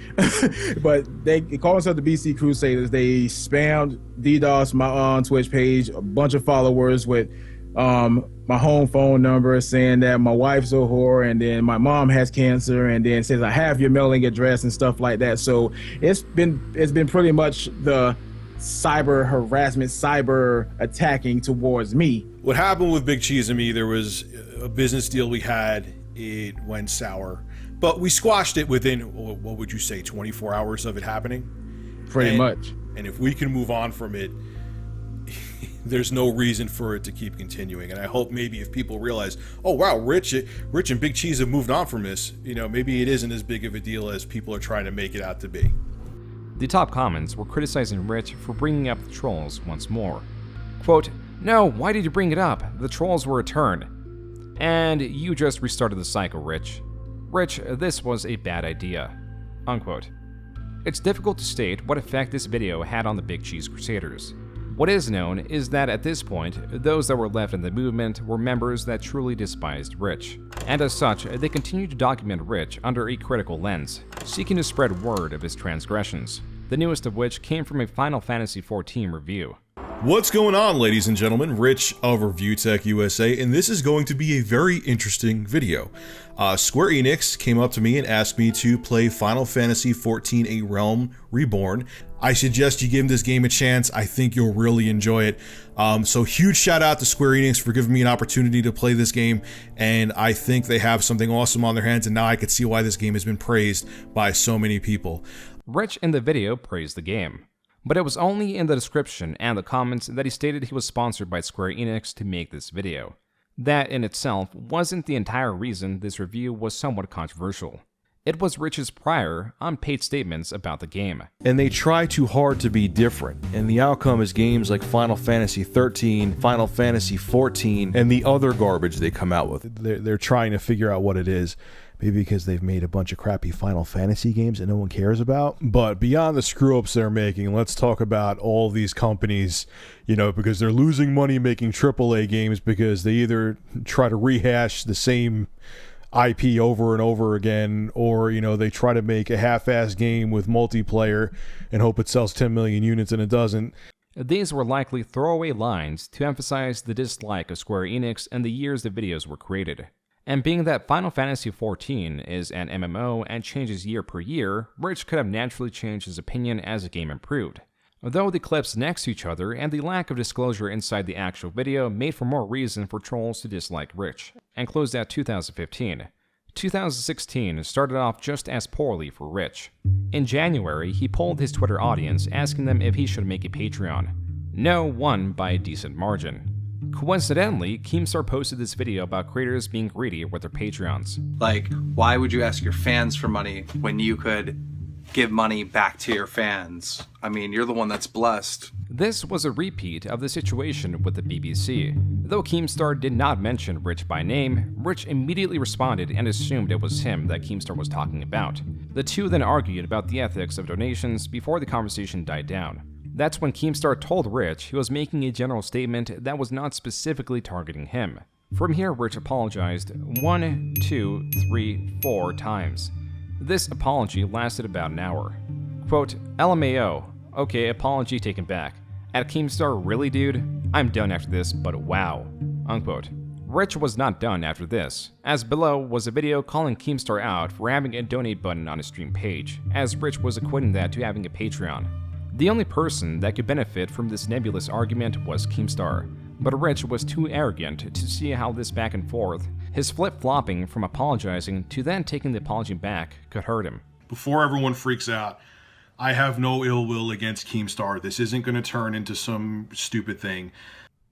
But they call themselves the BC Crusaders. They spammed DDoS my Twitch page, a bunch of followers with my home phone number, saying that my wife's a whore, and then my mom has cancer, and then says I have your mailing address and stuff like that. So it's been pretty much the cyber harassment, cyber attacking towards me. What happened with Big Cheese and me, there was a business deal we had. It went sour, but we squashed it within, what would you say, 24 hours of it happening? Pretty much. And if we can move on from it, there's no reason for it to keep continuing. And I hope maybe if people realize, oh wow, Rich and Big Cheese have moved on from this, maybe it isn't as big of a deal as people are trying to make it out to be. The top comments were criticizing Rich for bringing up the trolls once more. Quote, "No, why did you bring it up? The trolls were a turn. And you just restarted the cycle, Rich. Rich, this was a bad idea." Unquote. It's difficult to state what effect this video had on the Big Cheese Crusaders. What is known is that at this point, those that were left in the movement were members that truly despised Rich. And as such, they continued to document Rich under a critical lens, seeking to spread word of his transgressions, the newest of which came from a Final Fantasy XIV review. What's going on, ladies and gentlemen? Rich of ReviewTechUSA, and this is going to be a very interesting video. Square Enix came up to me and asked me to play Final Fantasy XIV A Realm Reborn. I suggest you give this game a chance. I think you'll really enjoy it. So huge shout out to Square Enix for giving me an opportunity to play this game, and I think they have something awesome on their hands, and now I can see why this game has been praised by so many people. Rich in the video praised the game, but it was only in the description and the comments that he stated he was sponsored by Square Enix to make this video. That in itself wasn't the entire reason this review was somewhat controversial. It was Rich's prior, unpaid statements about the game. And they try too hard to be different, and the outcome is games like Final Fantasy XIII, Final Fantasy XIV, and the other garbage they come out with. They're trying to figure out what it is. Maybe because they've made a bunch of crappy Final Fantasy games that no one cares about. But beyond the screw-ups they're making, let's talk about all these companies, because they're losing money making AAA games because they either try to rehash the same IP over and over again, or, they try to make a half-assed game with multiplayer and hope it sells 10 million units and it doesn't. These were likely throwaway lines to emphasize the dislike of Square Enix and the years the videos were created. And being that Final Fantasy XIV is an MMO and changes year per year, Rich could have naturally changed his opinion as the game improved. Though the clips next to each other and the lack of disclosure inside the actual video made for more reason for trolls to dislike Rich, and closed out 2015. 2016 started off just as poorly for Rich. In January, he polled his Twitter audience asking them if he should make a Patreon. No won by a decent margin. Coincidentally, Keemstar posted this video about creators being greedy with their Patreons. Like, why would you ask your fans for money when you could give money back to your fans? I mean, you're the one that's blessed. This was a repeat of the situation with the BBC. Though Keemstar did not mention Rich by name, Rich immediately responded and assumed it was him that Keemstar was talking about. The two then argued about the ethics of donations before the conversation died down. That's when Keemstar told Rich he was making a general statement that was not specifically targeting him. From here, Rich apologized 1, 2, 3, 4 times. This apology lasted about an hour. Quote, LMAO, okay, apology taken back. At Keemstar, really dude? I'm done after this, but wow. Unquote. Rich was not done after this, as below was a video calling Keemstar out for having a donate button on his stream page, as Rich was equating that to having a Patreon. The only person that could benefit from this nebulous argument was Keemstar, but Rich was too arrogant to see how this back and forth, his flip-flopping from apologizing to then taking the apology back, could hurt him. Before everyone freaks out, I have no ill will against Keemstar. This isn't going to turn into some stupid thing.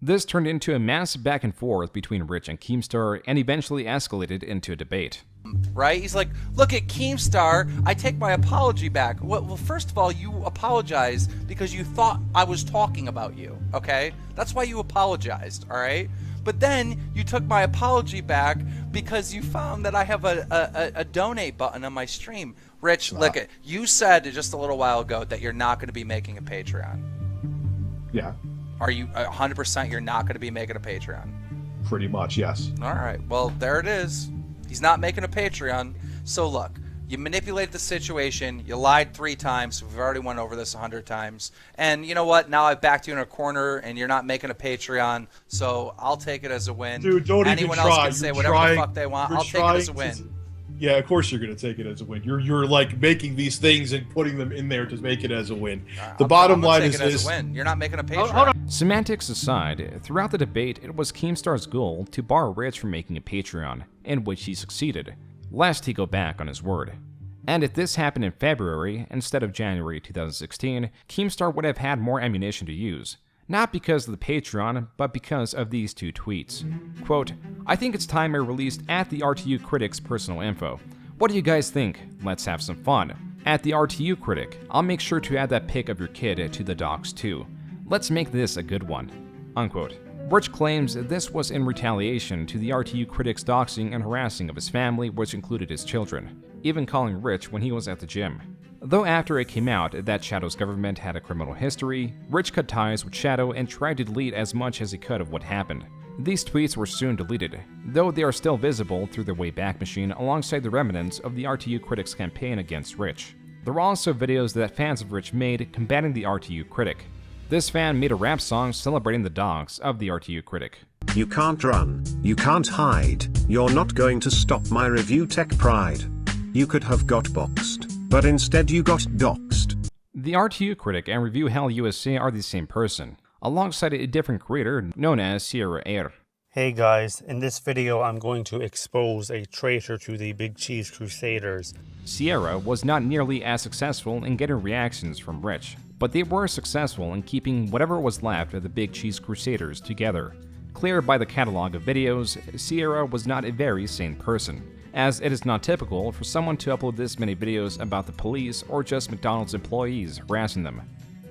This turned into a massive back and forth between Rich and Keemstar and eventually escalated into a debate. Right? He's like, look at Keemstar, I take my apology back. Well, first of all, you apologized because you thought I was talking about you, okay? That's why you apologized, all right? But then you took my apology back because you found that I have a donate button on my stream. Rich, look at, you said just a little while ago that you're not going to be making a Patreon. Yeah. Are you 100% you're not going to be making a Patreon? Pretty much, yes. All right. Well, there it is. He's not making a Patreon. So look, you manipulated the situation. You lied 3 times. We've already went over this 100 times. And you know what? Now I've backed you in a corner, and you're not making a Patreon. So I'll take it as a win. Dude, don't Anyone even try. else can say whatever the fuck they want. I'll take it as a win. Yeah, of course you're going to take it as a win. You're like making these things and putting them in there to make it as a win. The bottom line is this. You're not making a Patreon. Semantics aside, throughout the debate, it was Keemstar's goal to bar Rich from making a Patreon, in which he succeeded, lest he go back on his word. And if this happened in February instead of January 2016, Keemstar would have had more ammunition to use. Not because of the Patreon, but because of these 2 tweets. Quote, "I think it's time I released at the RTU Critic's personal info. What do you guys think? Let's have some fun. At the RTU Critic, I'll make sure to add that pic of your kid to the docs too. Let's make this a good one." Unquote. Rich claims this was in retaliation to the RTU Critic's doxing and harassing of his family, which included his children, even calling Rich when he was at the gym. Though after it came out that Shadow's government had a criminal history, Rich cut ties with Shadow and tried to delete as much as he could of what happened. These tweets were soon deleted, though they are still visible through their Wayback Machine alongside the remnants of the RTU Critics campaign against Rich. There were also videos that fans of Rich made combating the RTU Critic. This fan made a rap song celebrating the dogs of the RTU Critic. You can't run, you can't hide, you're not going to stop my review tech pride. You could have got boxed, but instead you got doxed. The RTU Critic and ReviewTechUSA are the same person, alongside a different creator known as Sierra Air. Hey guys, in this video I'm going to expose a traitor to the Big Cheese Crusaders. Sierra was not nearly as successful in getting reactions from Rich, but they were successful in keeping whatever was left of the Big Cheese Crusaders together. Clear by the catalog of videos, Sierra was not a very sane person, as it is not typical for someone to upload this many videos about the police or just McDonald's employees harassing them.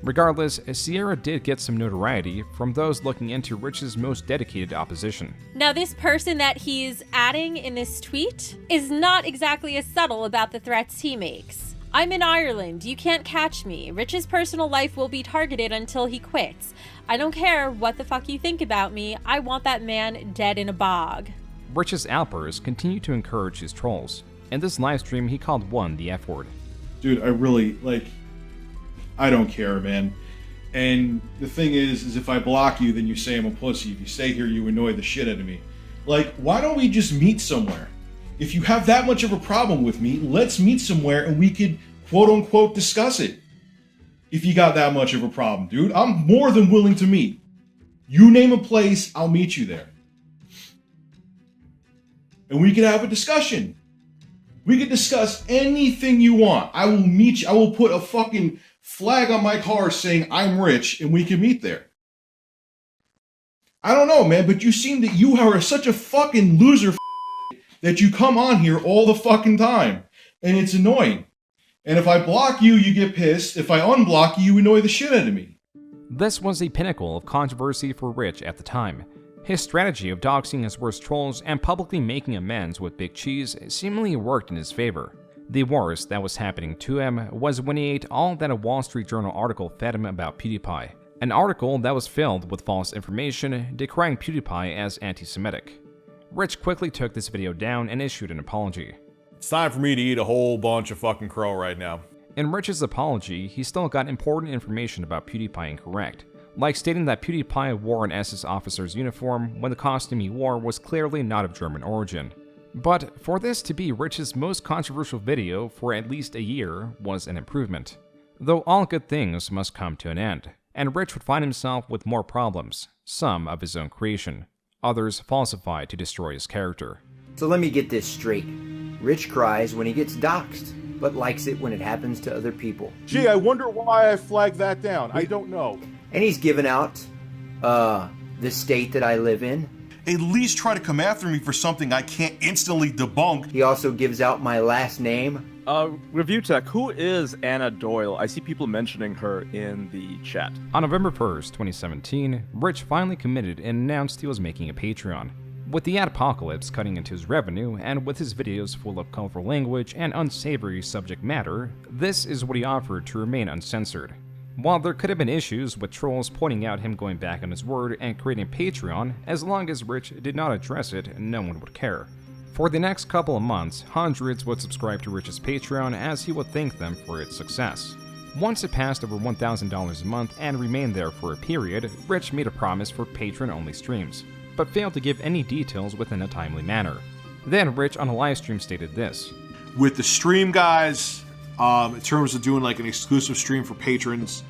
Regardless, Sierra did get some notoriety from those looking into Rich's most dedicated opposition. Now, this person that he's adding in this tweet is not exactly as subtle about the threats he makes. "I'm in Ireland. You can't catch me. Rich's personal life will be targeted until he quits. I don't care what the fuck you think about me. I want that man dead in a bog." Rich's outbursts continue to encourage his trolls. In this livestream, he called one the F word. Dude, I really, I don't care, man. And the thing is if I block you, then you say I'm a pussy. If you stay here, you annoy the shit out of me. Why don't we just meet somewhere? If you have that much of a problem with me, let's meet somewhere and we could, quote unquote, discuss it. If you got that much of a problem, dude, I'm more than willing to meet. You name a place, I'll meet you there. And we could have a discussion. We could discuss anything you want. I will meet you. I will put a fucking flag on my car saying I'm Rich and we can meet there. I don't know, man, but you seem that you are such a fucking loser that you come on here all the fucking time. And it's annoying. And if I block you, you get pissed. If I unblock you, you annoy the shit out of me. This was the pinnacle of controversy for Rich at the time. His strategy of doxing his worst trolls and publicly making amends with Big Cheese seemingly worked in his favor. The worst that was happening to him was when he ate all that a Wall Street Journal article fed him about PewDiePie, an article that was filled with false information decrying PewDiePie as anti-Semitic. Rich quickly took this video down and issued an apology. It's time for me to eat a whole bunch of fucking crow right now. In Rich's apology, he still got important information about PewDiePie incorrect, like stating that PewDiePie wore an SS officer's uniform when the costume he wore was clearly not of German origin. But for this to be Rich's most controversial video for at least a year was an improvement. Though all good things must come to an end, and Rich would find himself with more problems, some of his own creation, others falsified to destroy his character. So let me get this straight. Rich cries when he gets doxxed, but likes it when it happens to other people. Gee, I wonder why I flagged that down. I don't know. And he's given out, the state that I live in. At least try to come after me for something I can't instantly debunk. He also gives out my last name. ReviewTech, who is Anna Doyle? I see people mentioning her in the chat. On November 1st, 2017, Rich finally committed and announced he was making a Patreon. With the adpocalypse cutting into his revenue, and with his videos full of colorful language and unsavory subject matter, this is what he offered to remain uncensored. While there could have been issues with trolls pointing out him going back on his word and creating Patreon, as long as Rich did not address it, no one would care. For the next couple of months, hundreds would subscribe to Rich's Patreon as he would thank them for its success. Once it passed over $1,000 a month and remained there for a period, Rich made a promise for patron-only streams, but failed to give any details within a timely manner. Then Rich on a live stream stated this. With the stream, guys, in terms of doing like an exclusive stream for patrons,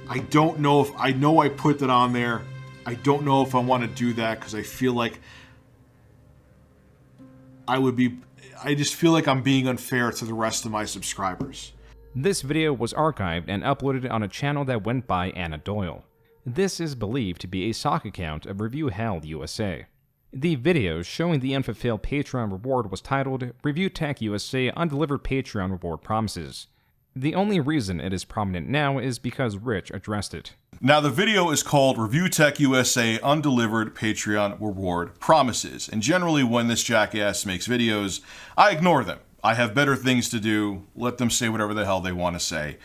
I don't know if, I know I put that on there. I don't know if I want to do that because I feel like I just feel like I'm being unfair to the rest of my subscribers. This video was archived and uploaded on a channel that went by Anna Doyle. This is believed to be a sock account of ReviewTechUSA. The video showing the unfulfilled Patreon reward was titled ReviewTechUSA Undelivered Patreon Reward Promises. The only reason it is prominent now is because Rich addressed it. Now the video is called ReviewTechUSA Undelivered Patreon Reward Promises, and generally when this jackass makes videos, I ignore them. I have better things to do, let them say whatever the hell they want to say.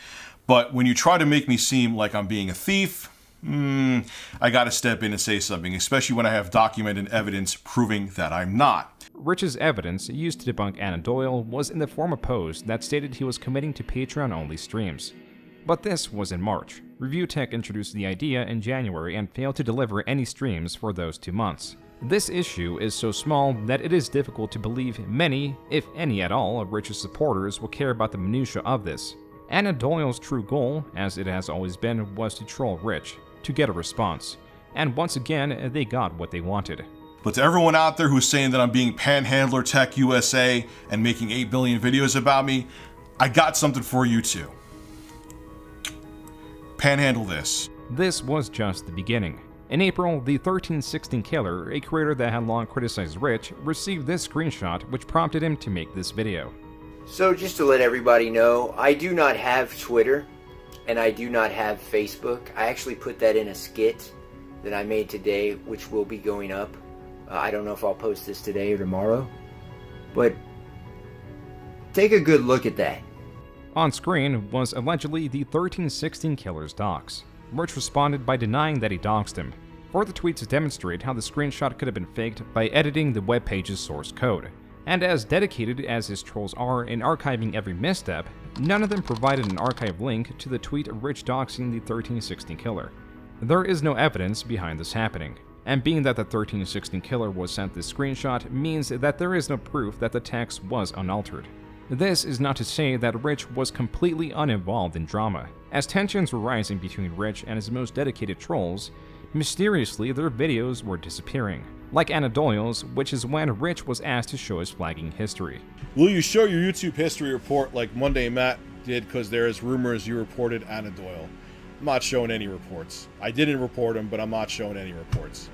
But when you try to make me seem like I'm being a thief, I gotta step in and say something, especially when I have documented evidence proving that I'm not. Rich's evidence, used to debunk Anna Doyle, was in the form of posts that stated he was committing to Patreon-only streams. But this was in March. ReviewTech introduced the idea in January and failed to deliver any streams for those 2 months. This issue is so small that it is difficult to believe many, if any at all, of Rich's supporters will care about the minutiae of this. Anna Doyle's true goal, as it has always been, was to troll Rich, to get a response. And once again, they got what they wanted. But to everyone out there who's saying that I'm being Panhandler Tech USA and making 8 billion videos about me, I got something for you too. Panhandle this. This was just the beginning. In April, the 1316 Killer, a creator that had long criticized Rich, received this screenshot which prompted him to make this video. So just to let everybody know, I do not have Twitter and I do not have Facebook. I actually put that in a skit that I made today, which will be going up. I don't know if I'll post this today or tomorrow, but take a good look at that. On screen was allegedly the 1316 Killer's dox. Rich responded by denying that he doxed him. Further tweets demonstrate how the screenshot could have been faked by editing the web page's source code. And as dedicated as his trolls are in archiving every misstep, none of them provided an archive link to the tweet of Rich doxing the 1316 Killer. There is no evidence behind this happening. And being that the 1316 Killer was sent this screenshot means that there is no proof that the text was unaltered. This is not to say that Rich was completely uninvolved in drama. As tensions were rising between Rich and his most dedicated trolls, mysteriously their videos were disappearing. Like Anna Doyle's, which is when Rich was asked to show his flagging history. Will you show your YouTube history report like Monday Matt did because there is rumors you reported Anna Doyle? I'm not showing any reports. I didn't report him, but I'm not showing any reports.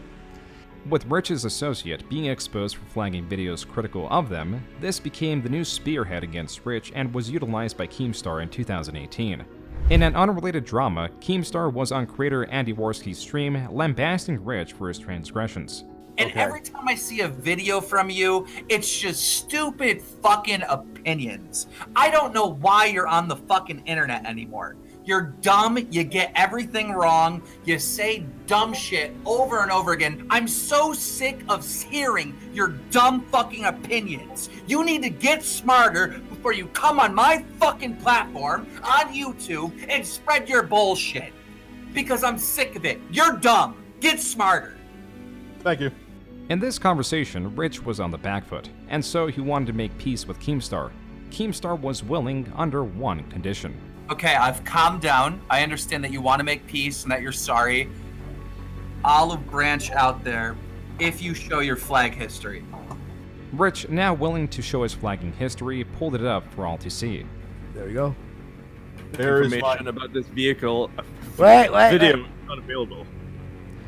With Rich's associate being exposed for flagging videos critical of them, this became the new spearhead against Rich and was utilized by Keemstar in 2018. In an unrelated drama, Keemstar was on creator Andy Worski's stream lambasting Rich for his transgressions. And every time I see a video from you, it's just stupid fucking opinions. I don't know why you're on the fucking internet anymore. You're dumb, you get everything wrong, you say dumb shit over and over again. I'm so sick of hearing your dumb fucking opinions. You need to get smarter before you come on my fucking platform on YouTube and spread your bullshit. Because I'm sick of it. You're dumb. Get smarter. Thank you. In this conversation, Rich was on the back foot, and so he wanted to make peace with Keemstar. Keemstar was willing under one condition. Okay, I've calmed down. I understand that you want to make peace and that you're sorry. Olive branch out there if you show your flag history. Rich, now willing to show his flagging history, pulled it up for all to see. There you go. There is information about this vehicle. Video not available.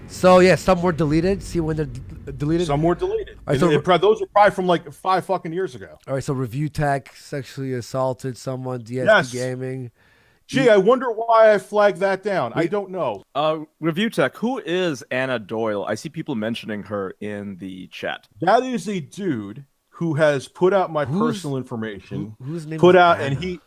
So yeah, some were deleted. See when they're deleted? Some were deleted. All right, so those are probably from like 5 fucking years ago. All right, so ReviewTech sexually assaulted someone, DSP Gaming. Gee, I wonder why I flagged that down. I don't know. ReviewTech, who is Anna Doyle? I see people mentioning her in the chat. That is a dude who has put out my personal information. Whose name put is out Anna? and he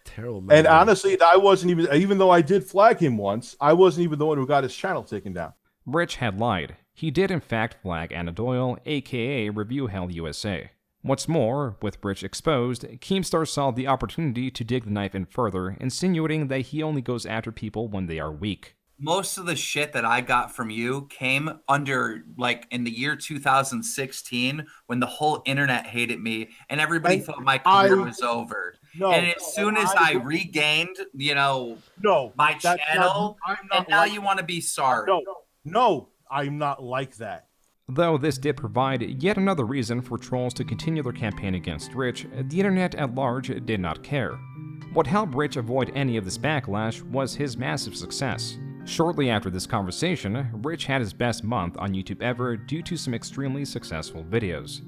terrible. And honestly, I wasn't even though I did flag him once, I wasn't even the one who got his channel taken down. Rich had lied. he did in fact flag Anna Doyle, aka ReviewTechUSA. What's more, with Rich exposed, Keemstar saw the opportunity to dig the knife in further, insinuating that he only goes after people when they are weak. Most of the shit that I got from you came under, like, in the year 2016, when the whole internet hated me and everybody thought my career was over. No, and as soon as I regained, my channel, and now you want to be sorry. No, I'm not like that. Though this did provide yet another reason for trolls to continue their campaign against Rich, the internet at large did not care. What helped Rich avoid any of this backlash was his massive success. Shortly after this conversation, Rich had his best month on YouTube ever due to some extremely successful videos.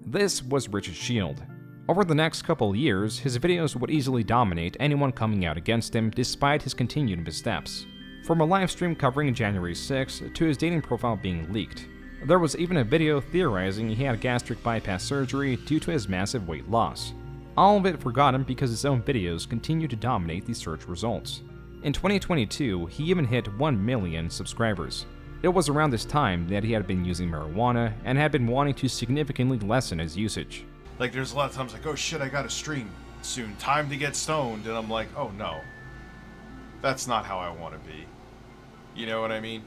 This was Rich's shield. Over the next couple years, his videos would easily dominate anyone coming out against him despite his continued missteps. From a livestream covering January 6th to his dating profile being leaked. There was even a video theorizing he had gastric bypass surgery due to his massive weight loss. All of it forgotten because his own videos continued to dominate the search results. In 2022, he even hit 1 million subscribers. It was around this time that he had been using marijuana and had been wanting to significantly lessen his usage. Like, there's a lot of times like, oh shit, I gotta stream soon, time to get stoned, and I'm like, oh no, that's not how I want to be. You know what I mean?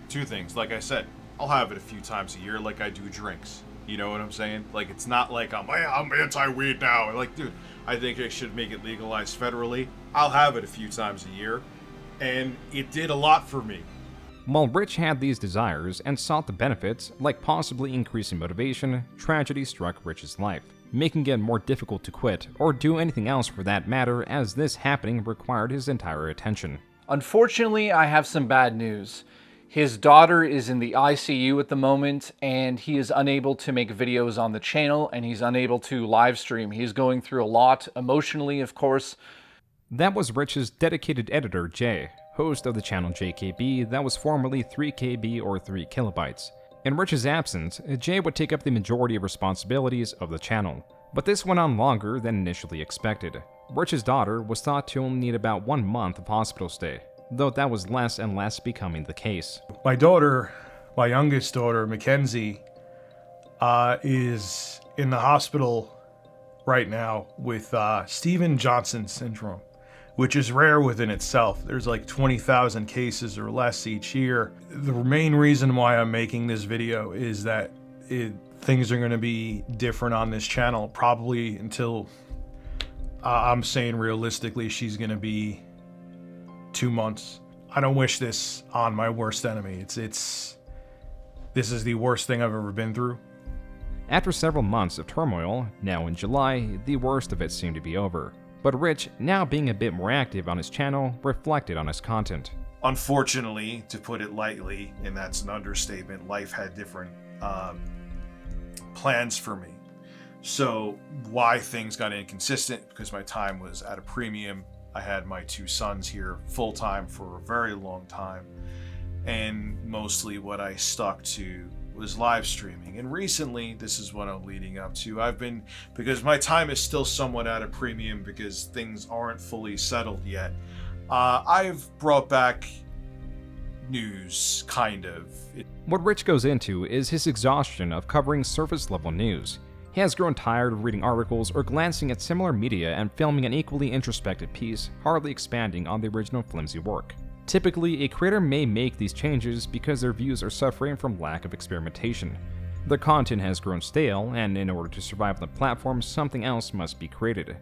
Two things, like I said, I'll have it a few times a year like I do drinks. You know what I'm saying? Like, it's not like I'm anti-weed now. Like, dude, I think they should make it legalized federally. I'll have it a few times a year, and it did a lot for me. While Rich had these desires and sought the benefits, like possibly increasing motivation, tragedy struck Rich's life, making it more difficult to quit or do anything else for that matter, as this happening required his entire attention. Unfortunately, I have some bad news. His daughter is in the ICU at the moment, and he is unable to make videos on the channel, and he's unable to live stream. He's going through a lot, emotionally, of course. That was Rich's dedicated editor, Jay, host of the channel JKB that was formerly 3KB or 3 kilobytes. In Rich's absence, Jay would take up the majority of responsibilities of the channel, but this went on longer than initially expected. Rich's daughter was thought to only need about 1 month of hospital stay, though that was less and less becoming the case. My daughter, my youngest daughter, Mackenzie, is in the hospital right now with Stevens-Johnson syndrome, which is rare within itself. There's like 20,000 cases or less each year. The main reason why I'm making this video is that things are going to be different on this channel, probably until I'm saying realistically she's going to be 2 months. I don't wish this on my worst enemy. This is the worst thing I've ever been through. After several months of turmoil, now in July, the worst of it seemed to be over. But Rich, now being a bit more active on his channel, reflected on his content. Unfortunately, to put it lightly, and that's an understatement, life had different plans for me. So why things got inconsistent, because my time was at a premium. I had my 2 sons here full-time for a very long time, and mostly what I stuck to was live streaming. And recently, this is what I'm leading up to, because my time is still somewhat at a premium because things aren't fully settled yet, I've brought back news, kind of. What Rich goes into is his exhaustion of covering surface-level news. He has grown tired of reading articles or glancing at similar media and filming an equally introspective piece, hardly expanding on the original flimsy work. Typically, a creator may make these changes because their views are suffering from lack of experimentation. Their content has grown stale, and in order to survive on the platform, something else must be created.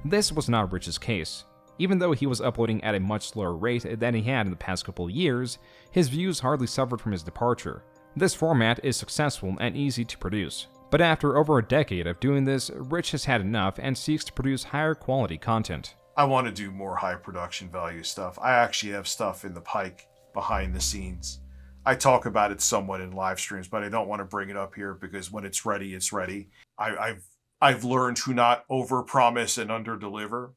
This was not Rich's case. Even though he was uploading at a much slower rate than he had in the past couple years, his views hardly suffered from his departure. This format is successful and easy to produce. But after over a decade of doing this, Rich has had enough and seeks to produce higher quality content. I want to do more high production value stuff. I actually have stuff in the pike behind the scenes. I talk about it somewhat in live streams, but I don't want to bring it up here because when it's ready, it's ready. I've learned to not overpromise and underdeliver.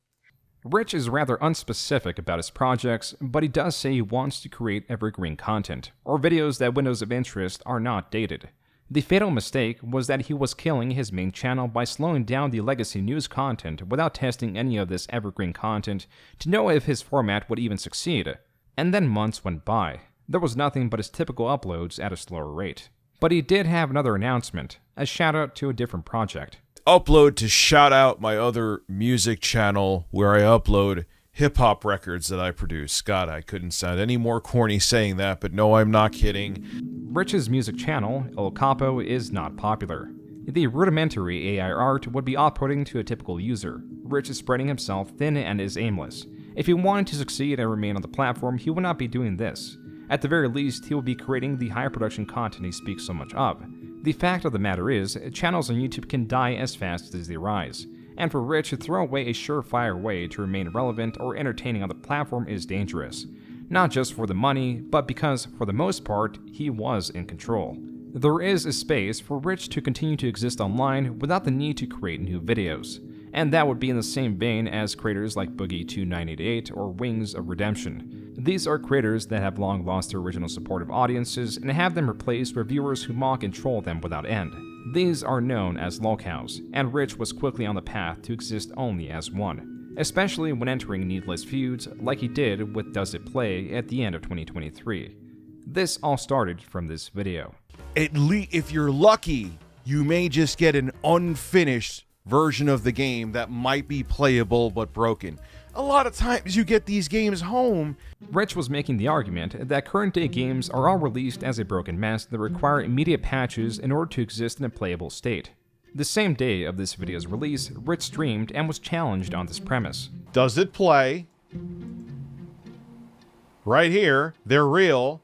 Rich is rather unspecific about his projects, but he does say he wants to create evergreen content, or videos that windows of interest are not dated. The fatal mistake was that he was killing his main channel by slowing down the legacy news content without testing any of this evergreen content to know if his format would even succeed. And then months went by. There was nothing but his typical uploads at a slower rate. But he did have another announcement, a shout out to a different project. Upload to shout out my other music channel where I upload hip-hop records that I produce. God, I couldn't sound any more corny saying that, but no, I'm not kidding. Rich's music channel, El Capo, is not popular. The rudimentary AI art would be off-putting to a typical user. Rich is spreading himself thin and is aimless. If he wanted to succeed and remain on the platform, he would not be doing this. At the very least, he will be creating the high production content he speaks so much of. The fact of the matter is, channels on YouTube can die as fast as they rise. And for Rich to throw away a surefire way to remain relevant or entertaining on the platform is dangerous. Not just for the money, but because, for the most part, he was in control. There is a space for Rich to continue to exist online without the need to create new videos. And that would be in the same vein as creators like Boogie2988 or Wings of Redemption. These are creators that have long lost their original supportive audiences and have them replaced with viewers who mock and troll them without end. These are known as lolcows, and Rich was quickly on the path to exist only as one, especially when entering needless feuds like he did with Does It Play at the end of 2023. This all started from this video. At least, if you're lucky, you may just get an unfinished version of the game that might be playable but broken. A lot of times you get these games home. Rich was making the argument that current day games are all released as a broken mess that require immediate patches in order to exist in a playable state. The same day of this video's release, Rich streamed and was challenged on this premise. Does it play? Right here, they're real.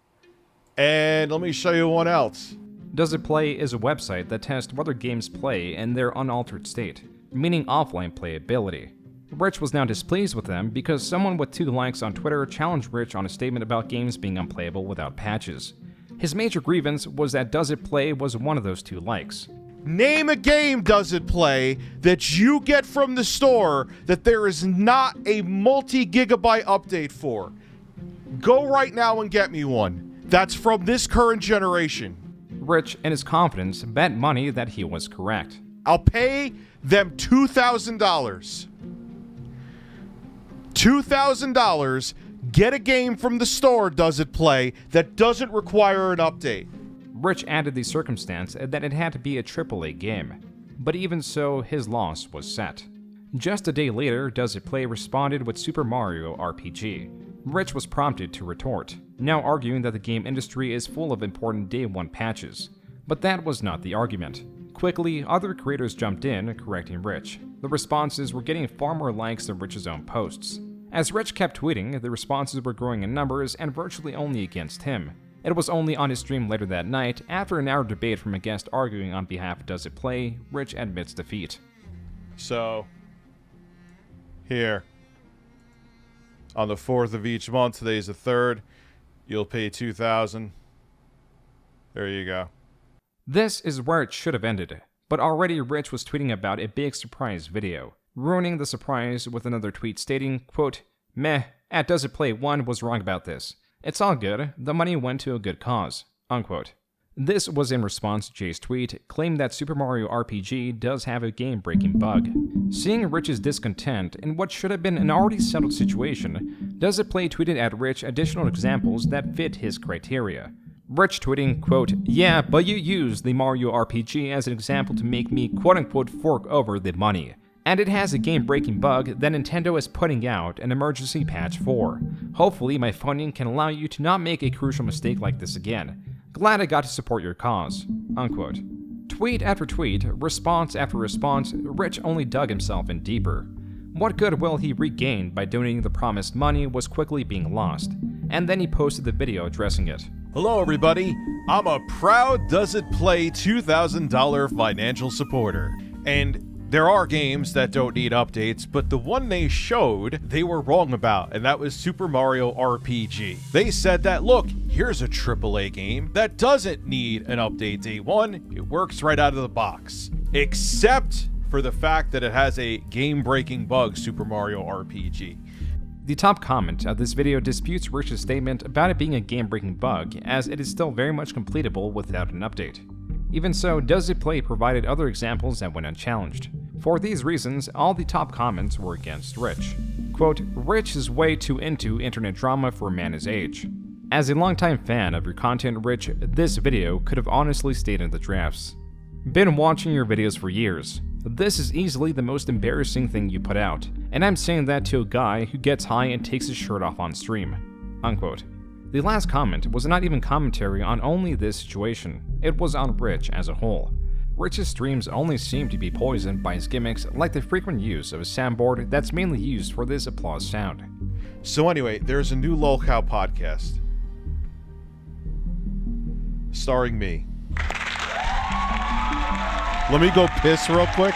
And let me show you one else. Does It Play is a website that tests whether games play in their unaltered state, meaning offline playability. Rich was now displeased with them because someone with 2 likes on Twitter challenged Rich on a statement about games being unplayable without patches. His major grievance was that Does It Play was one of those 2 likes. Name a game, Does It Play, that you get from the store that there is not a multi-gigabyte update for. Go right now and get me one. That's from this current generation. Rich, in his confidence, bet money that he was correct. I'll pay them $2,000. $2,000, get a game from the store, Does It Play, that doesn't require an update. Rich added the circumstance that it had to be a AAA game. But even so, his loss was set. Just a day later, Does It Play responded with Super Mario RPG. Rich was prompted to retort, now arguing that the game industry is full of important Day 1 patches. But that was not the argument. Quickly, other creators jumped in, correcting Rich. The responses were getting far more likes than Rich's own posts. As Rich kept tweeting, the responses were growing in numbers and virtually only against him. It was only on his stream later that night, after an hour debate from a guest arguing on behalf of Does It Play, Rich admits defeat. So, here. On the 4th of each month, today's the 3rd, you'll pay $2,000. There you go. This is where it should have ended, but already Rich was tweeting about a big surprise video, ruining the surprise with another tweet stating, quote, "Meh, at Does It Play 1 was wrong about this. It's all good, the money went to a good cause," unquote. This was in response to Jay's tweet, claiming that Super Mario RPG does have a game-breaking bug. Seeing Rich's discontent in what should have been an already settled situation, Does It Play tweeted at Rich additional examples that fit his criteria. Rich tweeting, quote, "Yeah, but you used the Mario RPG as an example to make me quote-unquote fork over the money. And it has a game-breaking bug that Nintendo is putting out an emergency patch for. Hopefully my funding can allow you to not make a crucial mistake like this again. Glad I got to support your cause," unquote. Tweet after tweet, response after response, Rich only dug himself in deeper. What goodwill he regained by donating the promised money was quickly being lost, and then he posted the video addressing it. Hello everybody, I'm a proud Does It Play $2,000 financial supporter, and there are games that don't need updates, but the one they showed, they were wrong about, and that was Super Mario RPG. They said that, look, here's a AAA game that doesn't need an update day 1, it works right out of the box. Except for the fact that it has a game-breaking bug, Super Mario RPG. The top comment of this video disputes Rich's statement about it being a game-breaking bug, as it is still very much completable without an update. Even so, Does It Play provided other examples that went unchallenged. For these reasons, all the top comments were against Rich. Quote, "Rich is way too into internet drama for a man his age." As a longtime fan of your content, Rich, this video could have honestly stayed in the drafts. Been watching your videos for years. This is easily the most embarrassing thing you put out, and I'm saying that to a guy who gets high and takes his shirt off on stream." Unquote. The last comment was not even commentary on only this situation, it was on Rich as a whole. Rich's streams only seem to be poisoned by his gimmicks, like the frequent use of a soundboard that's mainly used for this applause sound. So anyway, there's a new LolCow podcast. Starring me. Let me go piss real quick.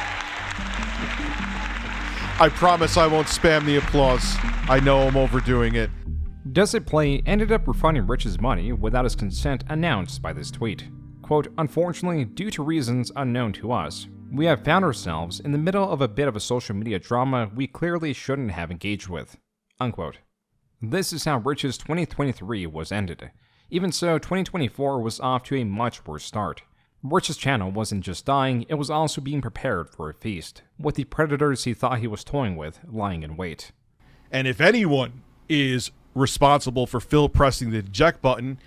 I promise I won't spam the applause. I know I'm overdoing it. Does It Play ended up refunding Rich's money without his consent announced by this tweet. Quote, "Unfortunately, due to reasons unknown to us, we have found ourselves in the middle of a bit of a social media drama we clearly shouldn't have engaged with." Unquote. This is how Rich's 2023 was ended. Even so, 2024 was off to a much worse start. Rich's channel wasn't just dying, it was also being prepared for a feast, with the predators he thought he was toying with lying in wait. And if anyone is responsible for Phil pressing the eject button,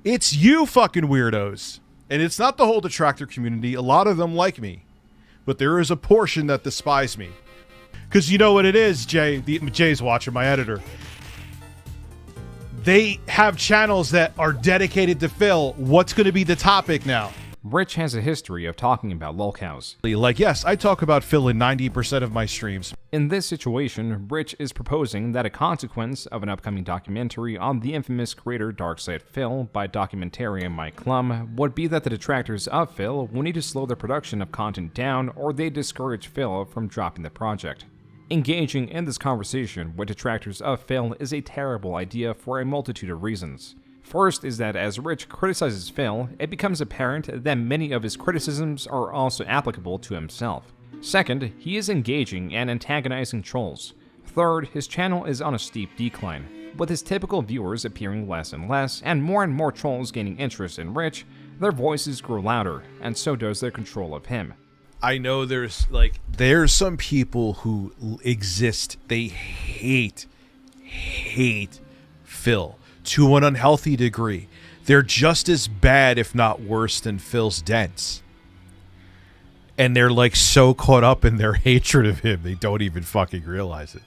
it's you fucking weirdos. And it's not the whole detractor community. A lot of them like me. But there is a portion that despise me. Because you know what it is, Jay. Jay's watching, my editor. They have channels that are dedicated to Phil. What's going to be the topic now? Rich has a history of talking about lolcows. Like, yes, I talk about Phil in 90% of my streams. In this situation, Rich is proposing that a consequence of an upcoming documentary on the infamous creator Darkside Phil by documentarian Mike Klum would be that the detractors of Phil will need to slow the production of content down or they discourage Phil from dropping the project. Engaging in this conversation with detractors of Phil is a terrible idea for a multitude of reasons. First is that as Rich criticizes Phil, it becomes apparent that many of his criticisms are also applicable to himself. Second, he is engaging and antagonizing trolls. Third, his channel is on a steep decline, with his typical viewers appearing less and less, and more trolls gaining interest in Rich. Their voices grow louder, and so does their control of him. I know there's some people who exist, they hate Phil to an unhealthy degree. They're just as bad, if not worse, than Phil's dents. And they're like so caught up in their hatred of him, they don't even fucking realize it.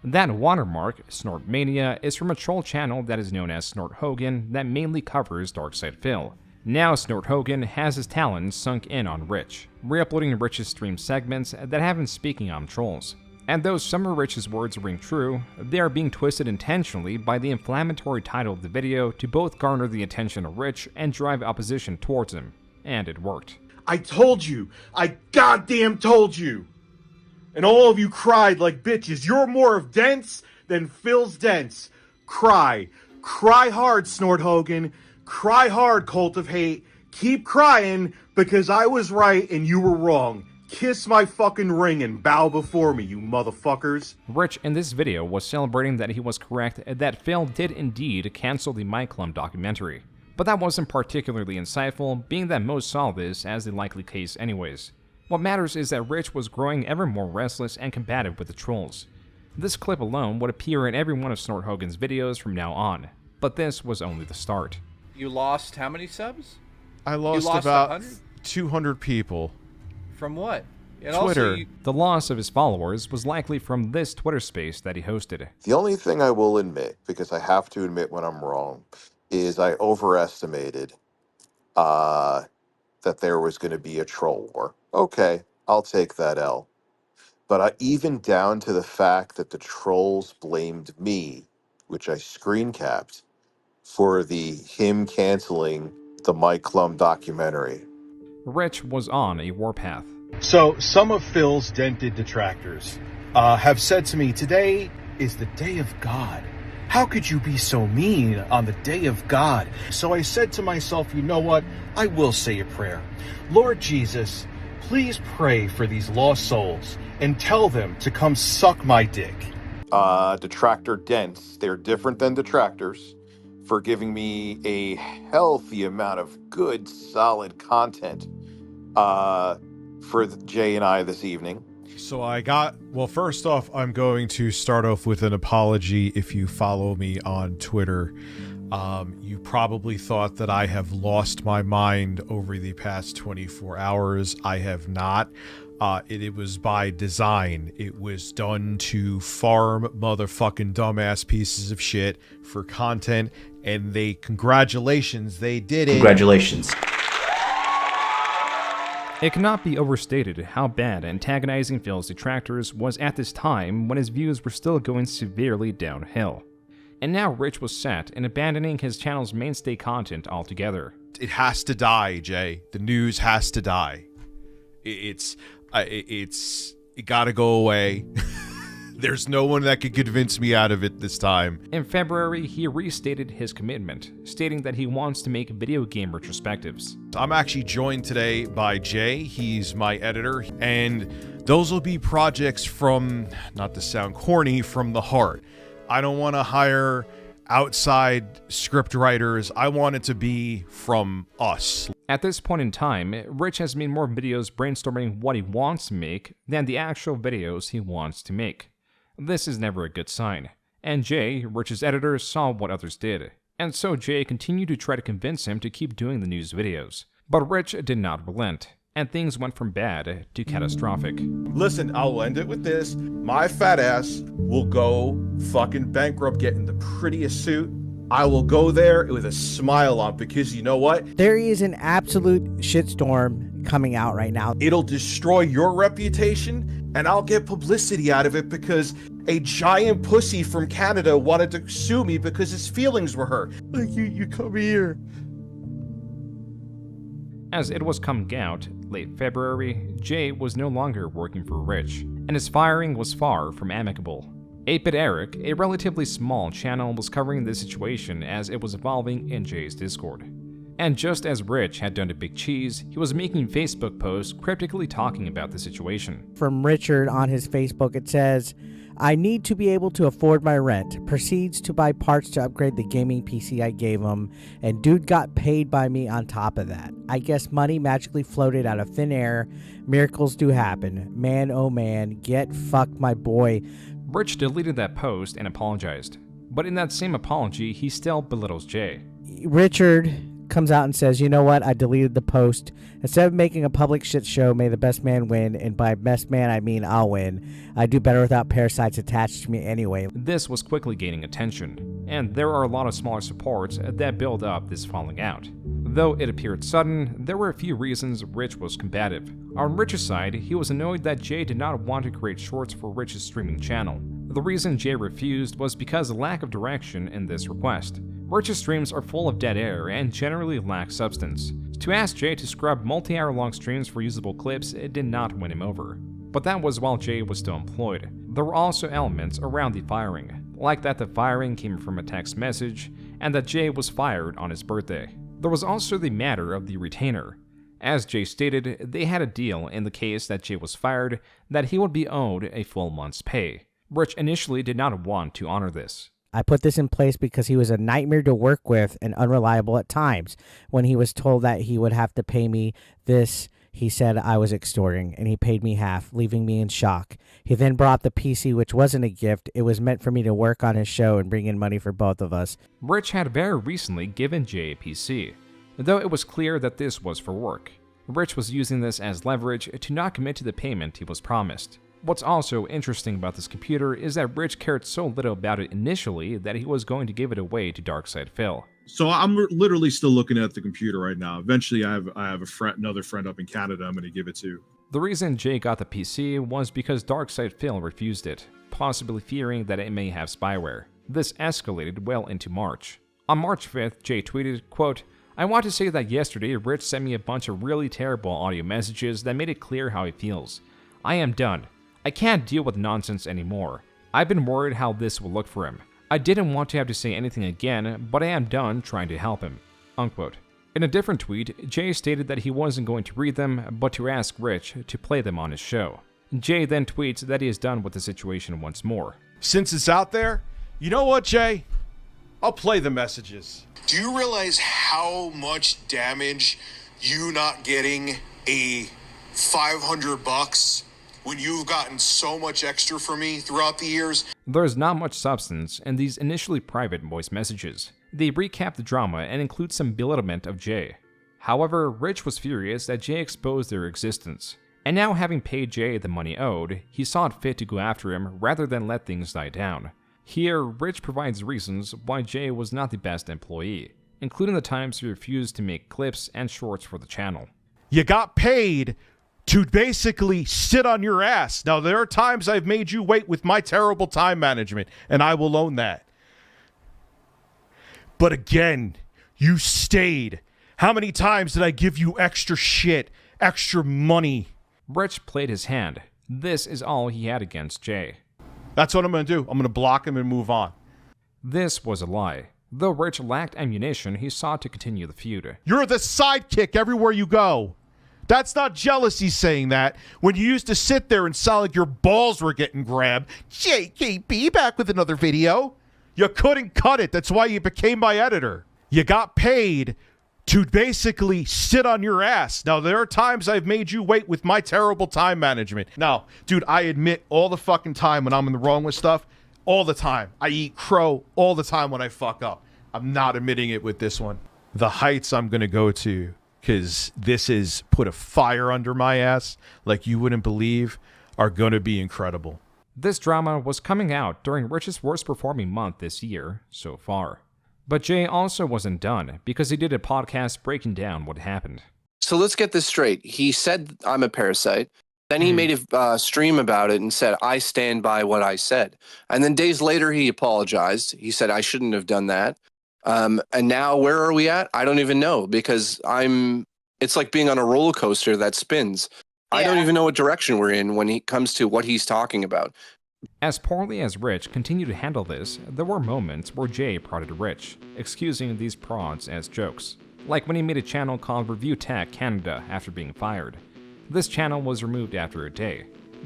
That watermark, Snortmania, is from a troll channel that is known as Snort Hogan that mainly covers Darkside Phil. Now Snort Hogan has his talons sunk in on Rich, re-uploading Rich's stream segments that have him speaking on trolls. And though some of Rich's words ring true, they are being twisted intentionally by the inflammatory title of the video to both garner the attention of Rich and drive opposition towards him. And it worked. I told you! I goddamn told you! And all of you cried like bitches. You're more of dents than Phil's dents. Cry. Cry hard, Snort Hogan. Cry hard, Cult of Hate. Keep crying, because I was right and you were wrong. Kiss my fucking ring and bow before me, you motherfuckers. Rich in this video was celebrating that he was correct that Phil did indeed cancel the Mike Klum documentary. But that wasn't particularly insightful, being that most saw this as the likely case anyways. What matters is that Rich was growing ever more restless and combative with the trolls. This clip alone would appear in every one of Snort Hogan's videos from now on, but this was only the start. You lost how many subs? I lost about 100? 200 people. From what? And Twitter. Also The loss of his followers was likely from this Twitter space that he hosted. The only thing I will admit, because I have to admit when I'm wrong, is I overestimated that there was going to be a troll war. Okay, I'll take that L. But even down to the fact that the trolls blamed me, which I screen capped, for him canceling the Mike Klum documentary. Rich was on a warpath. So, some of Phil's dented detractors have said to me, today is the day of God. How could you be so mean on the day of God? So I said to myself, you know what? I will say a prayer. Lord Jesus, please pray for these lost souls and tell them to come suck my dick. Detractor dents, they're different than detractors, for giving me a healthy amount of good, solid content for Jay and I this evening. So well, first off, I'm going to start off with an apology if you follow me on Twitter. You probably thought that I have lost my mind over the past 24 hours. I have not. It was by design. It was done to farm motherfucking dumbass pieces of shit for content, and congratulations, they did it. Congratulations. It cannot be overstated how bad antagonizing Phil's detractors was at this time when his views were still going severely downhill. And now Rich was set in abandoning his channel's mainstay content altogether. It has to die, Jay. The news has to die. It gotta go away. There's no one that could convince me out of it this time. In February, he restated his commitment, stating that he wants to make video game retrospectives. I'm actually joined today by Jay. He's my editor, and those will be projects from, not to sound corny, from the heart. I don't want to hire outside script writers. I want it to be from us. At this point in time, Rich has made more videos brainstorming what he wants to make than the actual videos he wants to make. This is never a good sign, and Jay, Rich's editor, saw what others did, and so Jay continued to try to convince him to keep doing the news videos. But Rich did not relent, and things went from bad to catastrophic. Listen, I'll end it with this. My fat ass will go fucking bankrupt getting the prettiest suit. I will go there with a smile on, because you know what? There is an absolute shitstorm coming out right now. It'll destroy your reputation, and I'll get publicity out of it because a giant pussy from Canada wanted to sue me because his feelings were hurt. Like, you come here. As it was coming out, late February, Jay was no longer working for Rich, and his firing was far from amicable. 8-Bit Eric, a relatively small channel, was covering this situation as it was evolving in Jay's Discord. And just as Rich had done to Big Cheese, he was making Facebook posts cryptically talking about the situation. From Richard on his Facebook, it says, I need to be able to afford my rent. Proceeds to buy parts to upgrade the gaming PC I gave him, and dude got paid by me on top of that. I guess money magically floated out of thin air. Miracles do happen. Man, oh man, get fucked, my boy. Rich deleted that post and apologized, but in that same apology, he still belittles Jay. Richard comes out and says, you know what, I deleted the post. Instead of making a public shit show, may the best man win, and by best man I mean I'll win. I do better without parasites attached to me anyway. This was quickly gaining attention, and there are a lot of smaller supports that build up this falling out. Though it appeared sudden, there were a few reasons Rich was combative. On Rich's side, he was annoyed that Jay did not want to create shorts for Rich's streaming channel. The reason Jay refused was because of lack of direction in this request. Rich's streams are full of dead air and generally lack substance. To ask Jay to scrub multi-hour long streams for usable clips, it did not win him over. But that was while Jay was still employed. There were also elements around the firing, like that the firing came from a text message, and that Jay was fired on his birthday. There was also the matter of the retainer. As Jay stated, they had a deal in the case that Jay was fired that he would be owed a full month's pay. Rich initially did not want to honor this. I put this in place because he was a nightmare to work with and unreliable at times. When he was told that he would have to pay me this, he said I was extorting, and he paid me half, leaving me in shock. He then brought the PC, which wasn't a gift. It was meant for me to work on his show and bring in money for both of us. Rich had very recently given Jay a PC, though it was clear that this was for work. Rich was using this as leverage to not commit to the payment he was promised. What's also interesting about this computer is that Rich cared so little about it initially that he was going to give it away to Darkside Phil. So I'm literally still looking at the computer right now. Eventually, I have a friend, another friend up in Canada I'm going to give it to. The reason Jay got the PC was because Darkside Phil refused it, possibly fearing that it may have spyware. This escalated well into March. On March 5th, Jay tweeted, quote, I want to say that yesterday Rich sent me a bunch of really terrible audio messages that made it clear how he feels. I am done. I can't deal with nonsense anymore. I've been worried how this will look for him. I didn't want to have to say anything again, but I am done trying to help him. Unquote. In a different tweet, Jay stated that he wasn't going to read them, but to ask Rich to play them on his show. Jay then tweets that he is done with the situation once more. Since it's out there, you know what, Jay? I'll play the messages. Do you realize how much damage you not getting a $500 when you've gotten so much extra from me throughout the years? There is not much substance in these initially private voice messages. They recap the drama and include some belittlement of Jay. However, Rich was furious that Jay exposed their existence, and now having paid Jay the money owed, he saw it fit to go after him rather than let things die down. Here, Rich provides reasons why Jay was not the best employee, including the times he refused to make clips and shorts for the channel. You got paid to basically sit on your ass. Now, there are times I've made you wait with my terrible time management, and I will own that. But again, you stayed. How many times did I give you extra shit, extra money? Rich played his hand. This is all he had against Jay. That's what I'm going to do. I'm going to block him and move on. This was a lie. Though Rich lacked ammunition, he sought to continue the feud. You're the sidekick everywhere you go. That's not jealousy saying that. When you used to sit there and sound like your balls were getting grabbed. JKB back with another video. You couldn't cut it. That's why you became my editor. You got paid to basically sit on your ass. Now, there are times I've made you wait with my terrible time management. Now, dude, I admit all the fucking time when I'm in the wrong with stuff, all the time. I eat crow all the time when I fuck up. I'm not admitting it with this one. The heights I'm going to go to, because this is put a fire under my ass like you wouldn't believe, are going to be incredible. This drama was coming out during Rich's worst performing month this year so far. But Jay also wasn't done, because he did a podcast breaking down what happened. So let's get this straight. He said, I'm a parasite. Then he made a stream about it and said, I stand by what I said. And then days later, he apologized. He said, I shouldn't have done that. And now where are we at? I don't even know, because it's like being on a roller coaster that spins. Yeah. I don't even know what direction we're in when it comes to what he's talking about. As poorly as Rich continued to handle this, there were moments where Jay prodded Rich, excusing these prods as jokes, like when he made a channel called ReviewTech Canada after being fired. This channel was removed after a day.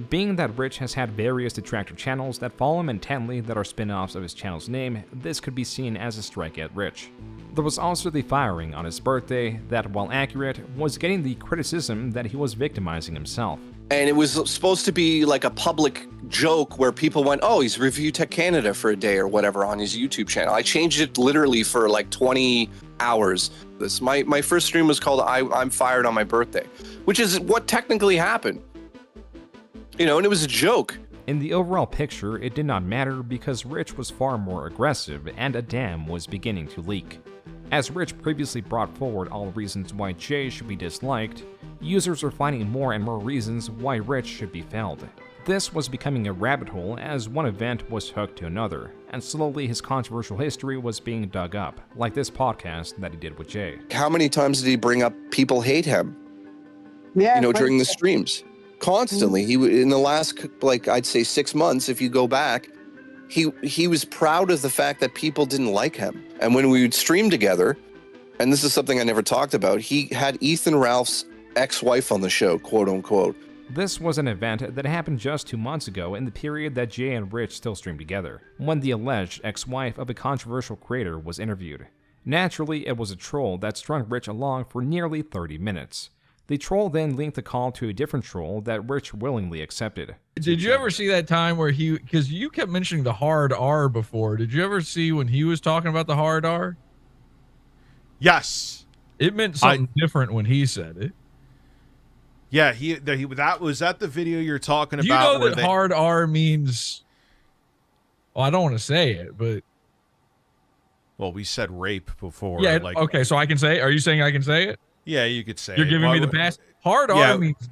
Being that Rich has had various detractor channels that follow him intently that are spin-offs of his channel's name, this could be seen as a strike at Rich. There was also the firing on his birthday that, while accurate, was getting the criticism that he was victimizing himself. And it was supposed to be like a public joke where people went, oh, he's ReviewTech Canada for a day or whatever on his YouTube channel. I changed it literally for like 20 hours. My first stream was called I'm Fired on My Birthday, which is what technically happened. You know, and it was a joke. In the overall picture, it did not matter because Rich was far more aggressive and a dam was beginning to leak. As Rich previously brought forward all reasons why Jay should be disliked, users were finding more and more reasons why Rich should be felled. This was becoming a rabbit hole as one event was hooked to another, and slowly his controversial history was being dug up, like this podcast that he did with Jay. How many times did he bring up people hate him? Yeah, you know, during the streams. Constantly. He in the last, like, I'd say 6 months, if you go back, he was proud of the fact that people didn't like him. And when we would stream together, and this is something I never talked about, he had Ethan Ralph's ex-wife on the show, quote unquote. This was an event that happened just 2 months ago in the period that Jay and Rich still streamed together, when the alleged ex-wife of a controversial creator was interviewed. Naturally, it was a troll that strung Rich along for nearly 30 minutes. The troll then linked the call to a different troll that Rich willingly accepted. Did you ever see that time where because you kept mentioning the hard R before, did you ever see when he was talking about the hard R? Yes. It meant something different when he said it. Yeah, that was that the video you're talking about? You know that hard R means, well, I don't want to say it, but. Well, we said rape before. Yeah, okay, so I can say it? Are you saying I can say it? Yeah, you could say You're giving me the pass? Hard R means...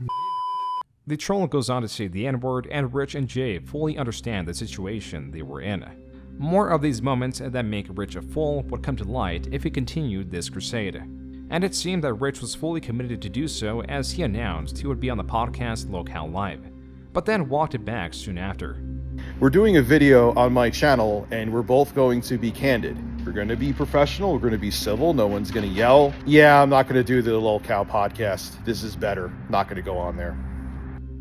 The troll goes on to say the N-word, and Rich and Jay fully understand the situation they were in. More of these moments that make Rich a fool would come to light if he continued this crusade. And it seemed that Rich was fully committed to do so, as he announced he would be on the podcast Locale Live, but then walked it back soon after. We're doing a video on my channel, and we're both going to be candid. We're going to be professional. We're going to be civil. No one's going to yell. Yeah, I'm not going to do the Locale podcast. This is better. Not going to go on there.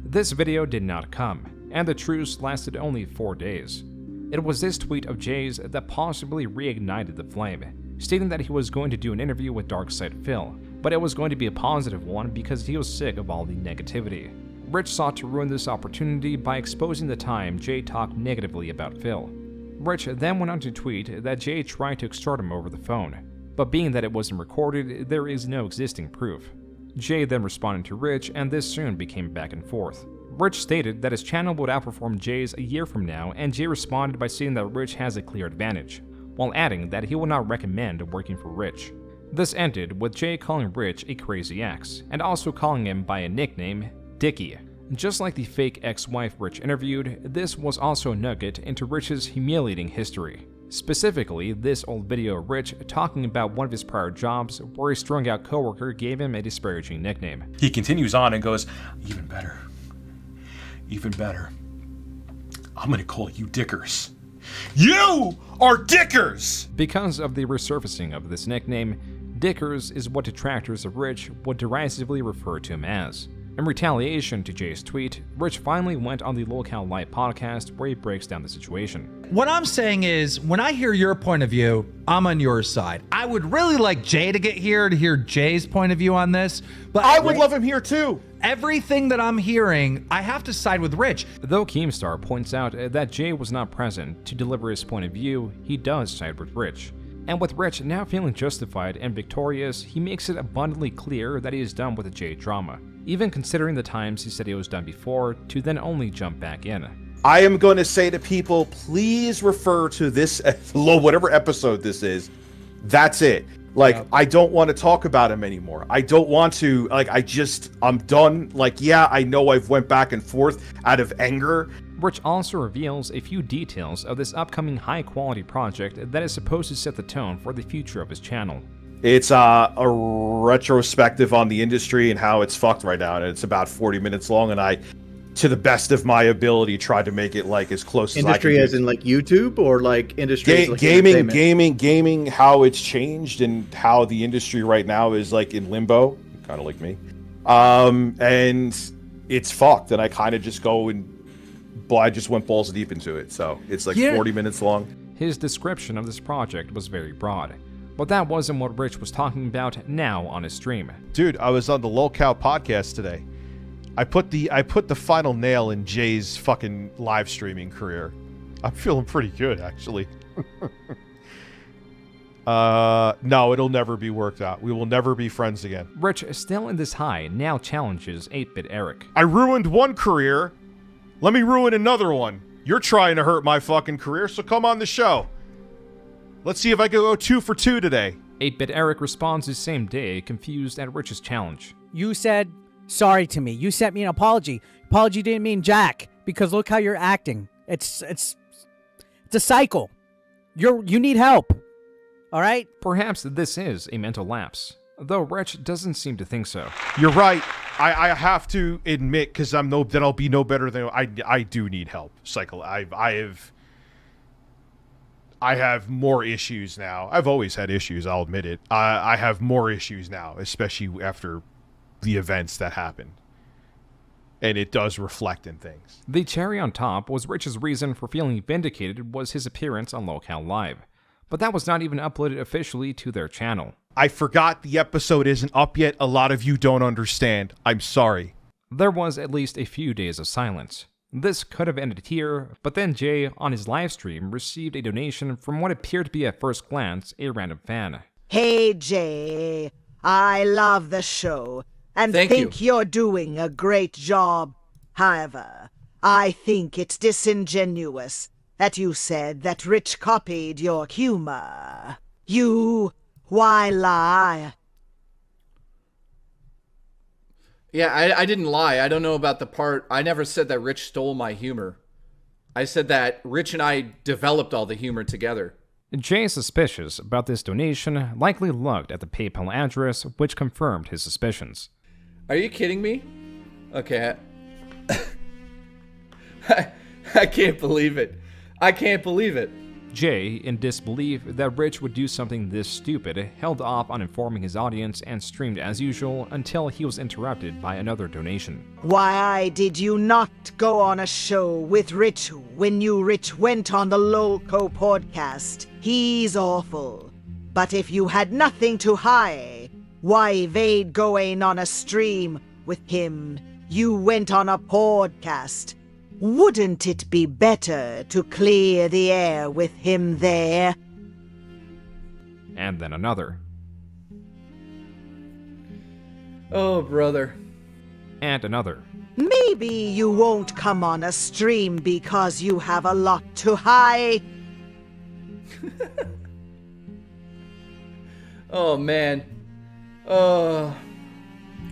This video did not come, and the truce lasted only 4 days. It was this tweet of Jay's that possibly reignited the flame, stating that he was going to do an interview with Darkside Phil, but it was going to be a positive one because he was sick of all the negativity. Rich sought to ruin this opportunity by exposing the time Jay talked negatively about Phil. Rich then went on to tweet that Jay tried to extort him over the phone, but being that it wasn't recorded, there is no existing proof. Jay then responded to Rich, and this soon became back and forth. Rich stated that his channel would outperform Jay's a year from now, and Jay responded by saying that Rich has a clear advantage, while adding that he would not recommend working for Rich. This ended with Jay calling Rich a crazy ex, and also calling him by a nickname, Dickie. Just like the fake ex-wife Rich interviewed, this was also a nugget into Rich's humiliating history. Specifically, this old video of Rich talking about one of his prior jobs where a strung-out coworker gave him a disparaging nickname. He continues on and goes, even better. Even better. I'm gonna call you Dickers. You are Dickers! Because of the resurfacing of this nickname, Dickers is what detractors of Rich would derisively refer to him as. In retaliation to Jay's tweet, Rich finally went on the Lolcow Live podcast where he breaks down the situation. What I'm saying is, when I hear your point of view, I'm on your side. I would really like Jay to get here to hear Jay's point of view on this, but I would love him here too. Everything that I'm hearing, I have to side with Rich. Though Keemstar points out that Jay was not present to deliver his point of view, he does side with Rich. And with Rich now feeling justified and victorious, he makes it abundantly clear that he is done with the Jay drama, even considering the times he said he was done before, to then only jump back in. I am going to say to people, please refer to this, whatever episode this is. That's it. Like, I don't want to talk about him anymore. I don't want to, like, I'm done. Like, yeah, I know I've went back and forth out of anger. Rich also reveals a few details of this upcoming high-quality project that is supposed to set the tone for the future of his channel. It's a retrospective on the industry and how it's fucked right now, and it's about 40 minutes long, and I, to the best of my ability, tried to make it like as close as I can. Industry as in like YouTube, or like industry as like gaming, how it's changed and how the industry right now is like in limbo, kind of like me. And it's fucked, and I kind of just go and I just went balls deep into it, so it's like 40 minutes long. His description of this project was very broad, but that wasn't what Rich was talking about now on his stream. Dude, I was on the Lolcow podcast today. I put the final nail in Jay's fucking live streaming career. I'm feeling pretty good, actually. No, it'll never be worked out. We will never be friends again. Rich, still in this high, now challenges 8-Bit Eric. I ruined one career. Let me ruin another one. You're trying to hurt my fucking career, so come on the show. Let's see if I can go 2 for 2 today. 8-Bit Eric responds the same day, confused at Rich's challenge. You said sorry to me. You sent me an apology. Apology didn't mean jack, because look how you're acting. It's a cycle. You need help. All right? Perhaps this is a mental lapse, though Rich doesn't seem to think so. You're right. I have to admit, because then I'll be no better than I do need help. I have more issues now. I've always had issues, I'll admit it. I have more issues now, especially after the events that happened. And it does reflect in things. The cherry on top was Rich's reason for feeling vindicated was his appearance on Lolcow Live, but that was not even uploaded officially to their channel. I forgot the episode isn't up yet. A lot of you don't understand. I'm sorry. There was at least a few days of silence. This could have ended here, but then Jay, on his live stream, received a donation from what appeared to be at first glance a random fan. Hey Jay, I love the show and think you're doing a great job. However, I think it's disingenuous that you said that Rich copied your humor. Why lie? Yeah, I didn't lie. I don't know about the part. I never said that Rich stole my humor. I said that Rich and I developed all the humor together. Jay, suspicious about this donation, likely looked at the PayPal address, which confirmed his suspicions. Are you kidding me? Okay. I can't believe it. I can't believe it. Jay, in disbelief that Rich would do something this stupid, held off on informing his audience and streamed as usual until he was interrupted by another donation. Why did you not go on a show with Rich when Rich went on the Lolcow podcast? He's awful. But if you had nothing to hide, why evade going on a stream with him? You went on a podcast. Wouldn't it be better to clear the air with him there? And then another. Oh, brother. And another. Maybe you won't come on a stream because you have a lot to hide. Oh, man.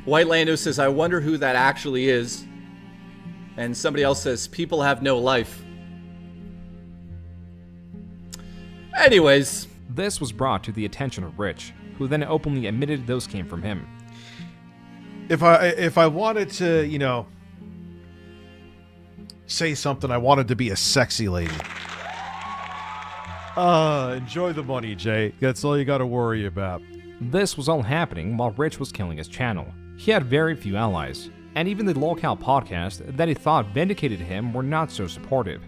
White Lando says, I wonder who that actually is. And somebody else says, people have no life. Anyways. This was brought to the attention of Rich, who then openly admitted those came from him. If I wanted to, you know, say something, I wanted to be a sexy lady. Enjoy the money, Jay. That's all you got to worry about. This was all happening while Rich was killing his channel. He had very few allies, and even the locale podcast that he thought vindicated him were not so supportive.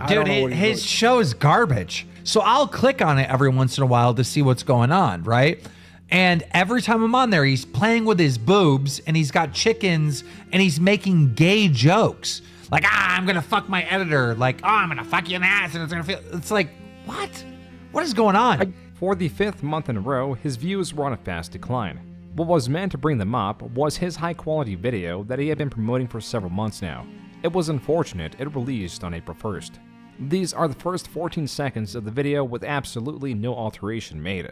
Dude, his show is garbage. So I'll click on it every once in a while to see what's going on, right? And every time I'm on there, he's playing with his boobs and he's got chickens and he's making gay jokes. Like, I'm going to fuck my editor. Like, I'm going to fuck you in the ass and it's going to feel... It's like, what? What is going on? For the 5th month in a row, his views were on a fast decline. What was meant to bring them up was his high-quality video that he had been promoting for several months now. It was unfortunate it released on April 1st. These are the first 14 seconds of the video with absolutely no alteration made.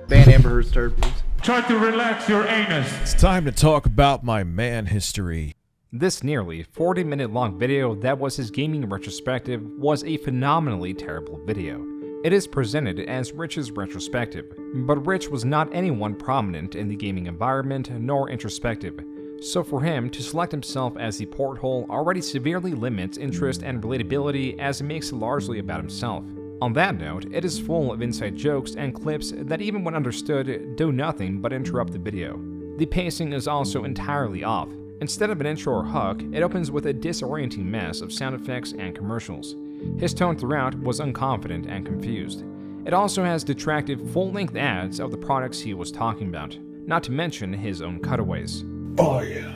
Ban Amber Heard started, please. Try to relax your anus. It's time to talk about my man history. This nearly 40-minute long video that was his gaming retrospective was a phenomenally terrible video. It is presented as Rich's retrospective, but Rich was not anyone prominent in the gaming environment nor introspective, so for him to select himself as the porthole already severely limits interest and relatability as it makes it largely about himself. On that note, it is full of inside jokes and clips that even when understood, do nothing but interrupt the video. The pacing is also entirely off. Instead of an intro or hook, it opens with a disorienting mess of sound effects and commercials. His tone throughout was unconfident and confused. It also has detractive full-length ads of the products he was talking about, not to mention his own cutaways. Oh yeah.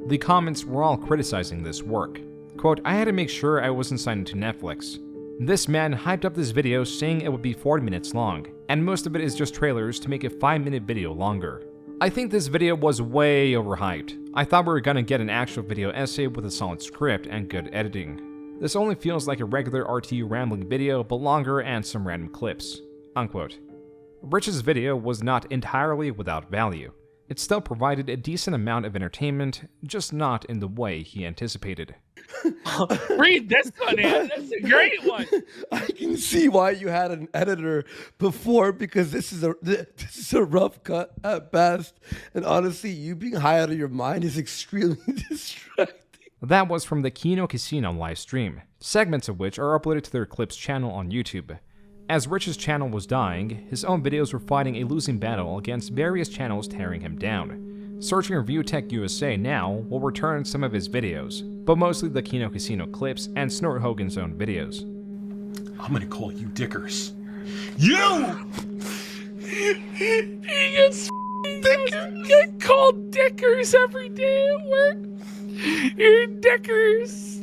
The comments were all criticizing this work. Quote, I had to make sure I wasn't signed to Netflix. This man hyped up this video saying it would be 40 minutes long, and most of it is just trailers to make a 5-minute video longer. I think this video was way overhyped. I thought we were gonna get an actual video essay with a solid script and good editing. This only feels like a regular RT rambling video, but longer and some random clips. Unquote. Rich's video was not entirely without value. It still provided a decent amount of entertainment, just not in the way he anticipated. Read this one, man. That's a great one. I can see why you had an editor before, because this is a rough cut at best, and honestly, you being high out of your mind is extremely distracting. That was from the Kino Casino live stream, segments of which are uploaded to their Clips channel on YouTube. As Rich's channel was dying, his own videos were fighting a losing battle against various channels tearing him down. Searching ReviewTechUSA now will return some of his videos, but mostly the Kino Casino clips and Snort Hogan's own videos. I'm gonna call you Dickers. You! He gets get called Dickers every day at work. You're Dickers.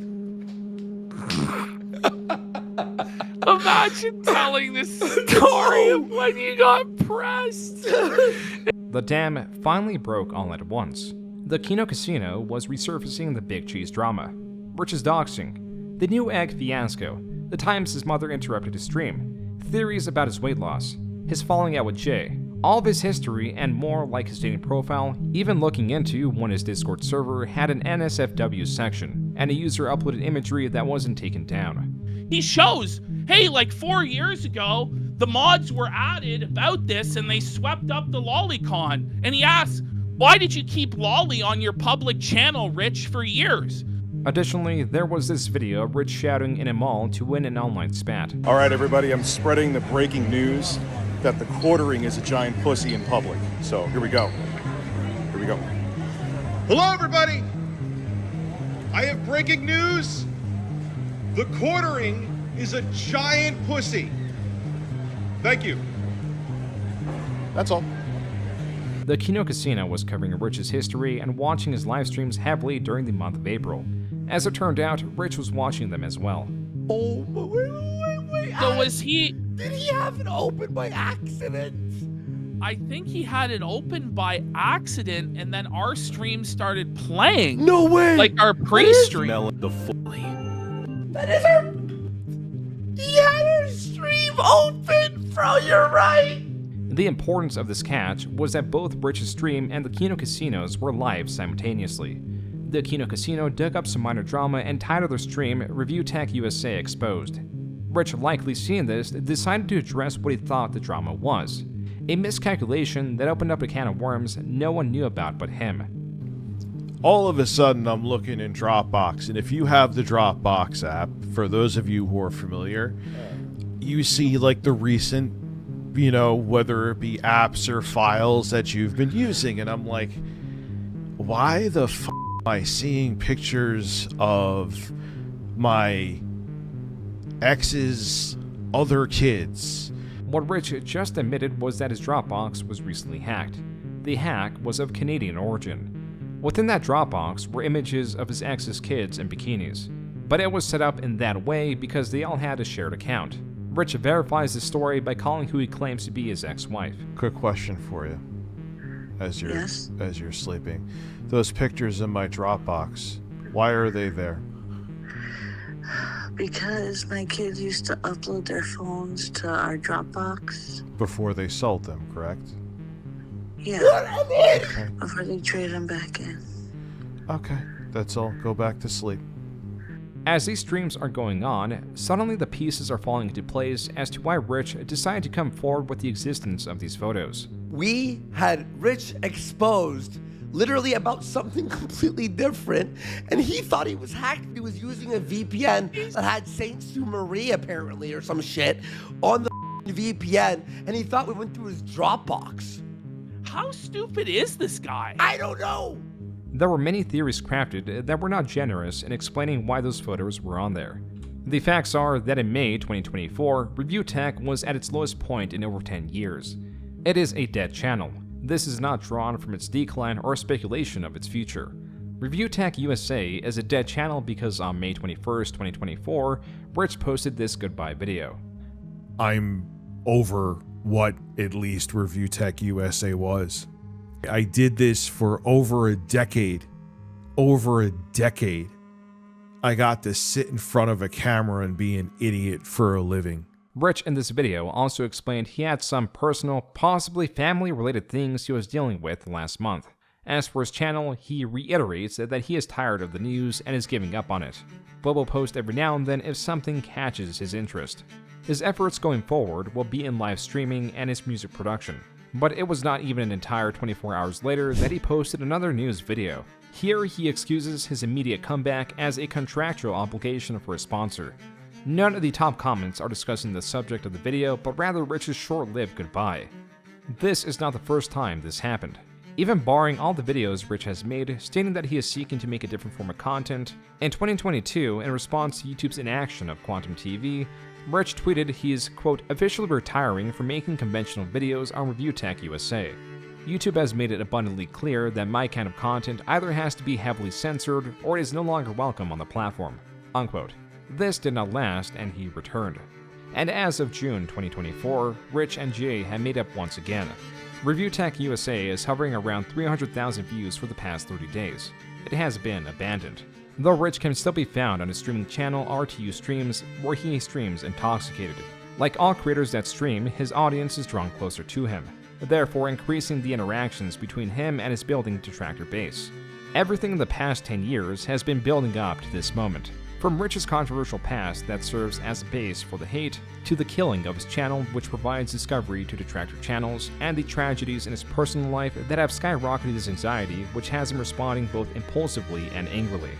Imagine telling this story of when you got pressed. The dam finally broke all at once. The Kino Casino was resurfacing the Big Cheese drama. Rich's doxing, the Newegg fiasco, the times his mother interrupted his stream, theories about his weight loss, his falling out with Jay, all of his history and more, like his dating profile, even looking into when his Discord server had an NSFW section, and a user uploaded imagery that wasn't taken down. He shows, hey, like 4 years ago, the mods were added about this and they swept up the lolicon. And he asks, why did you keep lolly on your public channel, Rich, for years? Additionally, there was this video of Rich shouting in a mall to win an online spat. All right, everybody, I'm spreading the breaking news that the quartering is a giant pussy in public. So here we go. Here we go. Hello, everybody. I have breaking news. The quartering is a giant pussy. Thank you. That's all. The Kino Casino was covering Rich's history and watching his live streams heavily during the month of April. As it turned out, Rich was watching them as well. Oh, wait. So was he... Did he have it open by accident? I think he had it open by accident, and then our stream started playing. No way! Like our pre-stream. That is our... He had our stream open, bro, you're right! The importance of this catch was that both Rich's stream and the Kino Casinos were live simultaneously. The Kino Casino dug up some minor drama and titled their stream ReviewTechUSA Exposed. Rich, likely seeing this, decided to address what he thought the drama was. A miscalculation that opened up a can of worms no one knew about but him. All of a sudden, I'm looking in Dropbox, and if you have the Dropbox app, for those of you who are familiar, you see like the recent, whether it be apps or files that you've been using, and I'm like, why the f am I seeing pictures of my ex's other kids? What Rich just admitted was that his Dropbox was recently hacked. The hack was of Canadian origin. Within that Dropbox were images of his ex's kids in bikinis, but it was set up in that way because they all had a shared account. Rich verifies the story by calling who he claims to be his ex-wife. Quick question for you, as you're sleeping. Those pictures in my Dropbox, why are they there? Because my kids used to upload their phones to our Dropbox. Before they sold them, correct? Yeah. Okay. Before they trade them back in. Okay, that's all. Go back to sleep. As these streams are going on, suddenly the pieces are falling into place as to why Rich decided to come forward with the existence of these photos. We had Rich exposed literally about something completely different, and he thought he was hacked. He was using a VPN that had Saint Sue Marie apparently or some shit on the VPN, and he thought we went through his Dropbox. How stupid is this guy? I don't know. There were many theories crafted that were not generous in explaining why those photos were on there. The facts are that in May 2024, ReviewTech was at its lowest point in over 10 years. It is a dead channel. This is not drawn from its decline or speculation of its future. ReviewTechUSA is a dead channel because on May 21st, 2024, Rich posted this goodbye video. I'm over what at least ReviewTechUSA was. I did this for over a decade. I got to sit in front of a camera and be an idiot for a living. Rich in this video also explained he had some personal, possibly family-related things he was dealing with last month. As for his channel, he reiterates that he is tired of the news and is giving up on it, but will post every now and then if something catches his interest. His efforts going forward will be in live streaming and his music production. But it was not even an entire 24 hours later that he posted another news video. Here he excuses his immediate comeback as a contractual obligation for a sponsor. None of the top comments are discussing the subject of the video, but rather Rich's short-lived goodbye. This is not the first time this happened. Even barring all the videos Rich has made, stating that he is seeking to make a different form of content, in 2022, in response to YouTube's inaction of Quantum TV, Rich tweeted he is, quote, officially retiring from making conventional videos on ReviewTechUSA. YouTube has made it abundantly clear that my kind of content either has to be heavily censored or is no longer welcome on the platform, unquote. This did not last and he returned. And as of June 2024, Rich and Jay have made up once again. ReviewTechUSA is hovering around 300,000 views for the past 30 days. It has been abandoned. Though Rich can still be found on his streaming channel RTU Streams, where he streams intoxicated. Like all creators that stream, his audience is drawn closer to him, therefore increasing the interactions between him and his building detractor base. Everything in the past 10 years has been building up to this moment. From Rich's controversial past that serves as a base for the hate, to the killing of his channel which provides discovery to detractor channels, and the tragedies in his personal life that have skyrocketed his anxiety, which has him responding both impulsively and angrily.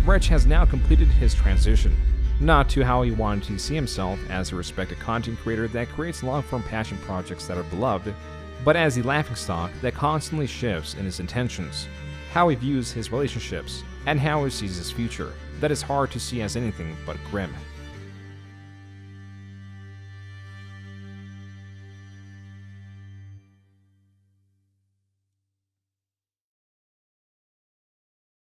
Rich has now completed his transition, not to how he wanted to see himself as a respected content creator that creates long-form passion projects that are beloved, but as the laughingstock that constantly shifts in his intentions. how he views his relationships, and how he sees his future that is hard to see as anything but grim.